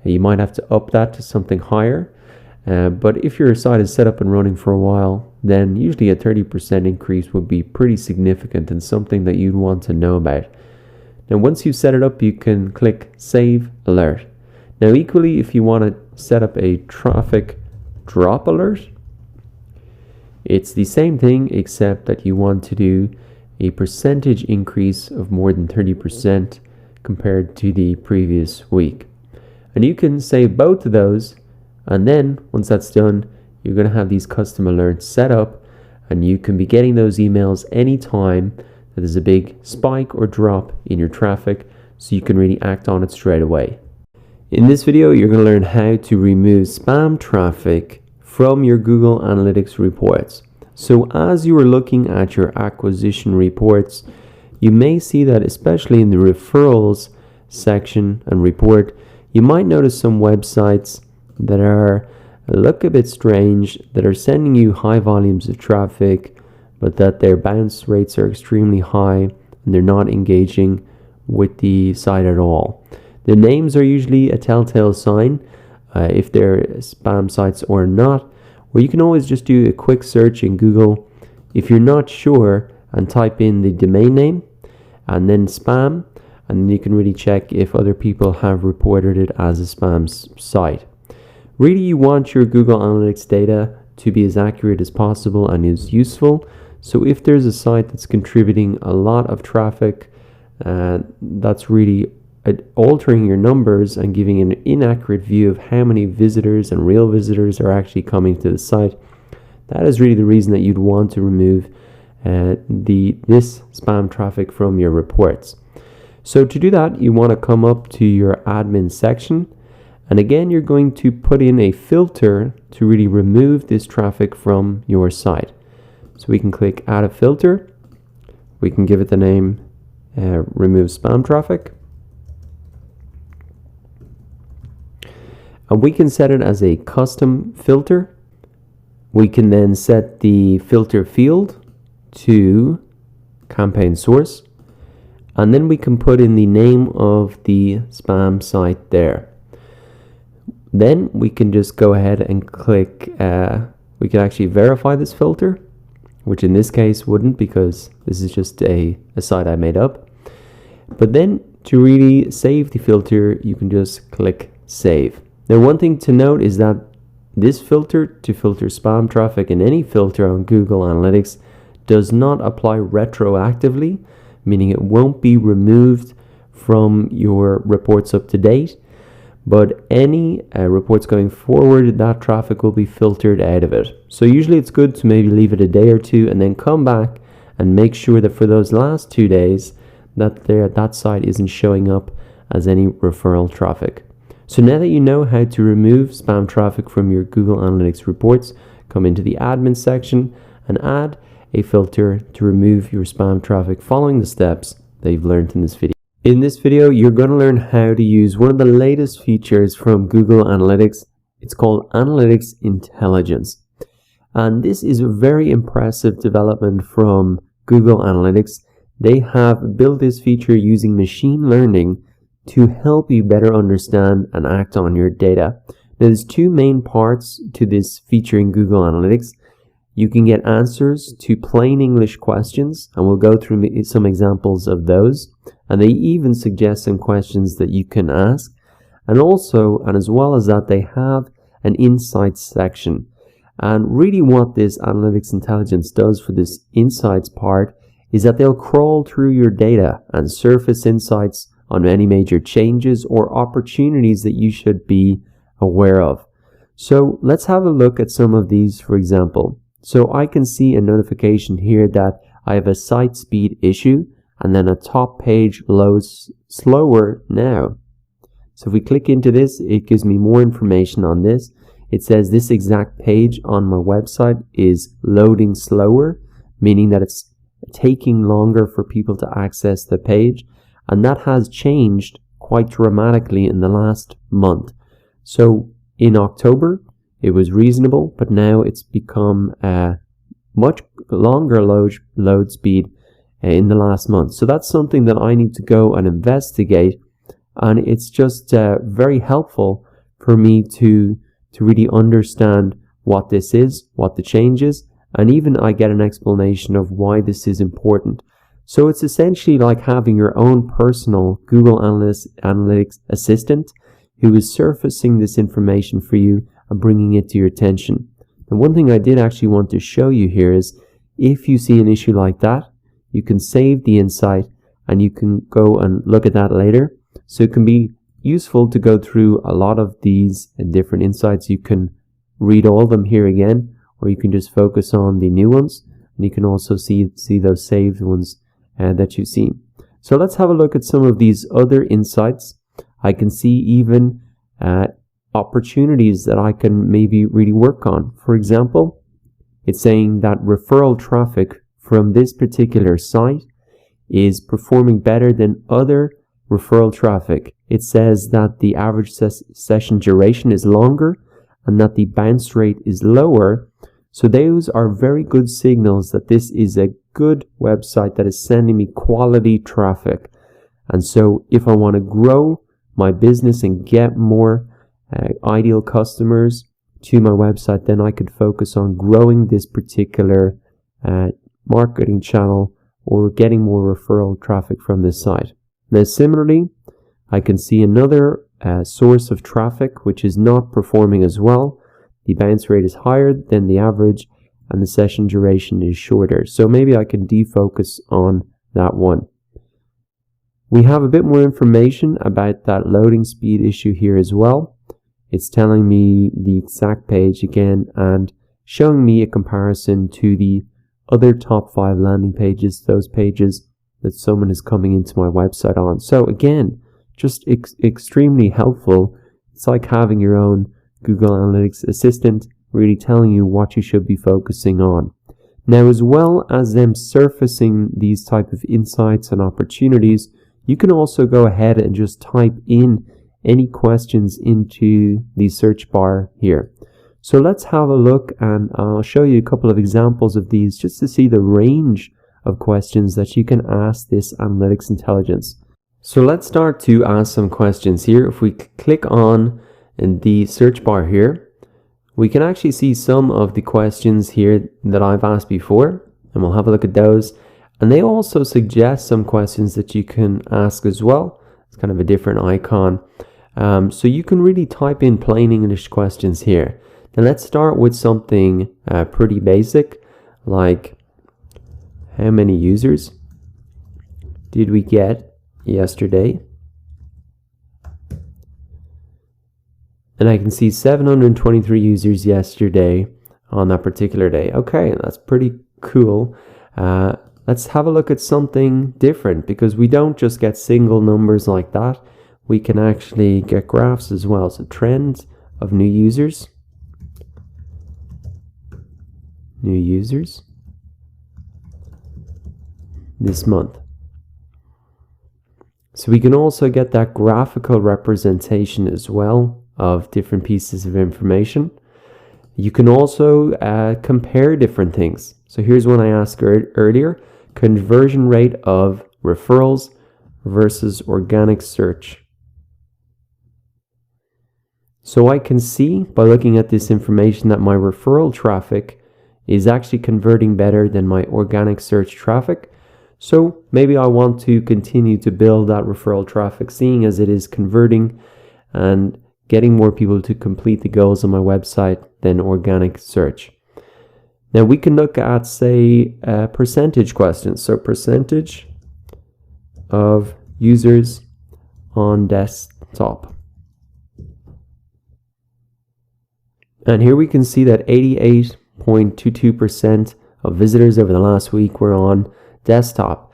you might have to up that to something higher. But if your site is set up and running for a while, then usually a 30% increase would be pretty significant and something that you'd want to know about. Now, once you've set it up, you can click Save Alert. Now, equally, if you want to set up a traffic drop alert, it's the same thing except that you want to do a percentage increase of more than 30% compared to the previous week. And you can save both of those, and then once that's done, you're going to have these custom alerts set up, and you can be getting those emails anytime that there's a big spike or drop in your traffic, so you can really act on it straight away. In this video, you're going to learn how to remove spam traffic from your Google Analytics reports. So as you are looking at your acquisition reports, you may see that especially in the referrals section and report, you might notice some websites that look a bit strange, that are sending you high volumes of traffic, but that their bounce rates are extremely high and they're not engaging with the site at all. The names are usually a telltale sign if they're spam sites or not, or you can always just do a quick search in Google if you're not sure and type in the domain name and then spam, and then you can really check if other people have reported it as a spam site. Really, you want your Google Analytics data to be as accurate as possible and is useful. So if there's a site that's contributing a lot of traffic, that's really altering your numbers and giving an inaccurate view of how many visitors and real visitors are actually coming to the site, that is really the reason that you'd want to remove this spam traffic from your reports. So to do that, you want to come up to your admin section, and again you're going to put in a filter to really remove this traffic from your site. So we can click Add a Filter. We can give it the name Remove Spam Traffic, and we can set it as a custom filter. We can then set the filter field to campaign source, and then we can put in the name of the spam site there. Then we can just go ahead and click, we can actually verify this filter, which in this case wouldn't, because this is just a site I made up. But then to really save the filter, you can just click Save. Now, one thing to note is that this filter to filter spam traffic in any filter on Google Analytics does not apply retroactively, meaning it won't be removed from your reports up to date, but any reports going forward, that traffic will be filtered out of it. So usually it's good to maybe leave it a day or two and then come back and make sure that for those last 2 days that site isn't showing up as any referral traffic. So now that you know how to remove spam traffic from your Google Analytics reports, come into the admin section and add a filter to remove your spam traffic following the steps that you've learned in this video. In this video, you're going to learn how to use one of the latest features from Google Analytics. It's called Analytics Intelligence. And this is a very impressive development from Google Analytics. They have built this feature using machine learning to help you better understand and act on your data. Now, there's two main parts to this feature in Google Analytics. You can get answers to plain English questions, and we'll go through some examples of those. And they even suggest some questions that you can ask. And also, and as well as that, they have an insights section. And really what this analytics intelligence does for this insights part is that they'll crawl through your data and surface insights on any major changes or opportunities that you should be aware of. So let's have a look at some of these, for example. So I can see a notification here that I have a site speed issue, and then a top page loads slower now. So if we click into this, it gives me more information on this. It says this exact page on my website is loading slower, meaning that it's taking longer for people to access the page. And that has changed quite dramatically in the last month. So in October, it was reasonable, but now it's become a much longer load speed in the last month. So that's something that I need to go and investigate. And it's just very helpful for me to really understand what this is, what the change is, and even I get an explanation of why this is important. So it's essentially like having your own personal Google Analytics assistant who is surfacing this information for you and bringing it to your attention. And one thing I did actually want to show you here is if you see an issue like that, you can save the insight and you can go and look at that later. So it can be useful to go through a lot of these different insights. You can read all of them here again, or you can just focus on the new ones, and you can also see those saved ones that you've seen. So let's have a look at some of these other insights. I can see even opportunities that I can maybe really work on. For example, it's saying that referral traffic from this particular site is performing better than other referral traffic. It says that the average session duration is longer and that the bounce rate is lower. So those are very good signals that this is a good website that is sending me quality traffic. And so if I want to grow my business and get more ideal customers to my website, then I could focus on growing this particular marketing channel or getting more referral traffic from this site. Now similarly, I can see another source of traffic which is not performing as well. The bounce rate is higher than the average and the session duration is shorter. So maybe I can defocus on that one. We have a bit more information about that loading speed issue here as well. It's telling me the exact page again and showing me a comparison to the other top 5 landing pages, those pages that someone is coming into my website on. So again, just extremely helpful. It's like having your own Google Analytics assistant really telling you what you should be focusing on. Now, as well as them surfacing these type of insights and opportunities, you can also go ahead and just type in any questions into the search bar here. So let's have a look, and I'll show you a couple of examples of these just to see the range of questions that you can ask this analytics intelligence. So let's start to ask some questions here. If we click on the search bar here, we can actually see some of the questions here that I've asked before, and we'll have a look at those. And they also suggest some questions that you can ask as well. It's kind of a different icon. So you can really type in plain English questions here. Now let's start with something pretty basic, like how many users did we get yesterday? And I can see 723 users yesterday on that particular day. Okay, that's pretty cool. Let's have a look at something different, because we don't just get single numbers like that. We can actually get graphs as well. So trends of new users. New users this month. So we can also get that graphical representation as well of different pieces of information. You can also compare different things. So here's one I asked earlier: conversion rate of referrals versus organic search. So I can see by looking at this information that my referral traffic is actually converting better than my organic search traffic. So maybe I want to continue to build that referral traffic, seeing as it is converting and getting more people to complete the goals on my website than organic search. Now we can look at, say, percentage questions. So percentage of users on desktop. And here we can see that 88.22% of visitors over the last week were on desktop.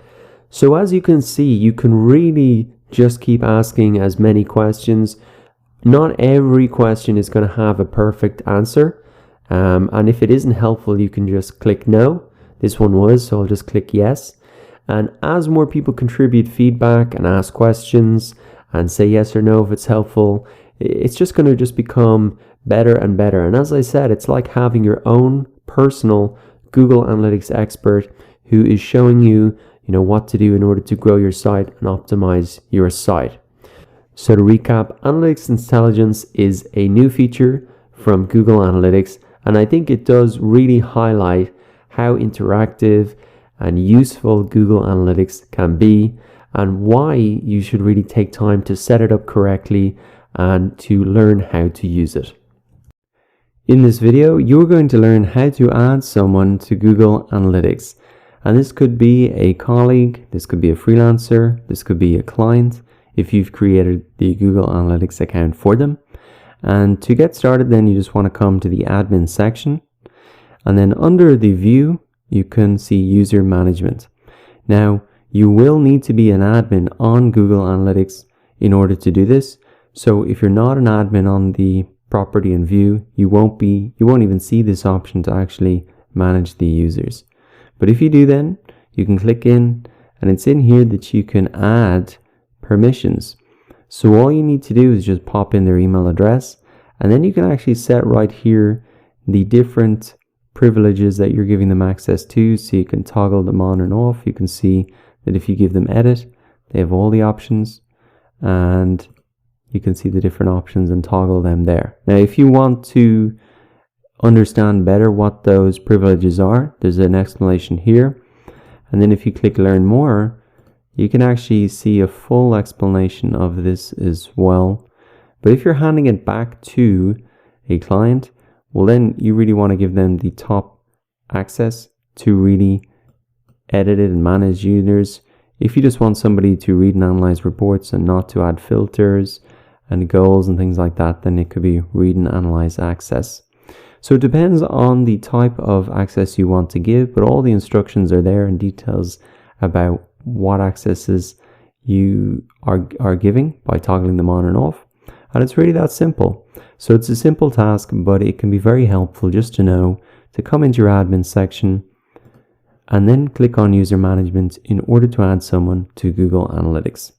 So as you can see, you can really just keep asking as many questions. Not every question is going to have a perfect answer. And if it isn't helpful, you can just click no. This one was, so I'll just click yes. And as more people contribute feedback and ask questions and say yes or no if it's helpful, it's just going to just become better and better. And as I said, it's like having your own personal Google Analytics expert who is showing you, what to do in order to grow your site and optimize your site. So to recap, Analytics Intelligence is a new feature from Google Analytics, and I think it does really highlight how interactive and useful Google Analytics can be and why you should really take time to set it up correctly and to learn how to use it. In this video, you're going to learn how to add someone to Google Analytics. And this could be a colleague, this could be a freelancer, this could be a client if you've created the Google Analytics account for them. And to get started, then you just want to come to the admin section. And then under the view, you can see user management. Now, you will need to be an admin on Google Analytics in order to do this. So if you're not an admin on the property and view, you won't even see this option to actually manage the users. But if you do, then you can click in, and it's in here that you can add permissions. So all you need to do is just pop in their email address, and then you can actually set right here the different privileges that you're giving them access to. So you can toggle them on and off. You can see that if you give them edit, they have all the options, and you can see the different options and toggle them there. Now, if you want to understand better what those privileges are, there's an explanation here. And then if you click learn more, you can actually see a full explanation of this as well. But if you're handing it back to a client, well, then you really want to give them the top access to really edit it and manage users. If you just want somebody to read and analyze reports and not to add filters and goals and things like that, then it could be read and analyze access. So it depends on the type of access you want to give, but all the instructions are there and details about what accesses you are giving by toggling them on and off. And it's really that simple. So it's a simple task, but it can be very helpful just to know to come into your admin section and then click on user management in order to add someone to Google Analytics.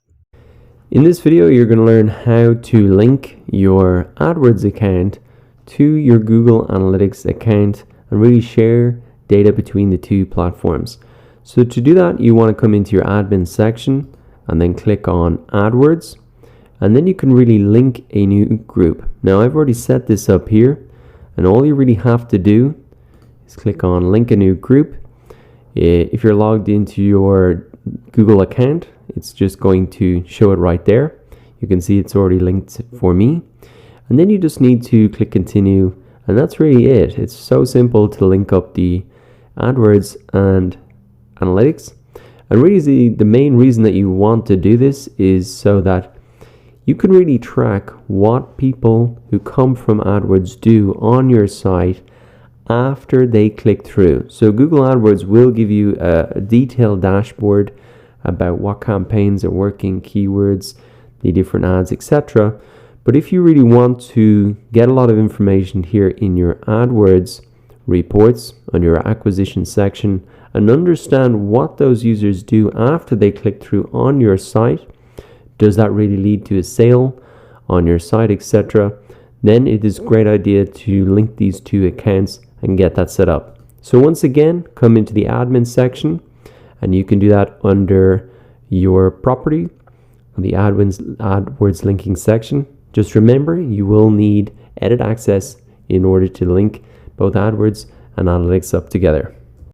In this video, you're going to learn how to link your AdWords account to your Google Analytics account and really share data between the two platforms. So to do that, you want to come into your admin section and then click on AdWords, and then you can really link a new group. Now I've already set this up here, and all you really have to do is click on link a new group. If you're logged into your Google account, it's just going to show it right there. You can see it's already linked for me. And then you just need to click continue, and that's really it. It's so simple to link up the AdWords and Analytics. And really the main reason that you want to do this is so that you can really track what people who come from AdWords do on your site after they click through. So Google AdWords will give you a detailed dashboard about what campaigns are working, keywords, the different ads, etc. But if you really want to get a lot of information here in your AdWords reports on your acquisition section and understand what those users do after they click through on your site, does that really lead to a sale on your site, etc., then it is a great idea to link these two accounts and get that set up. So once again, come into the admin section, and you can do that under your property on the AdWords linking section. Just remember, you will need edit access in order to link both AdWords and analytics up together.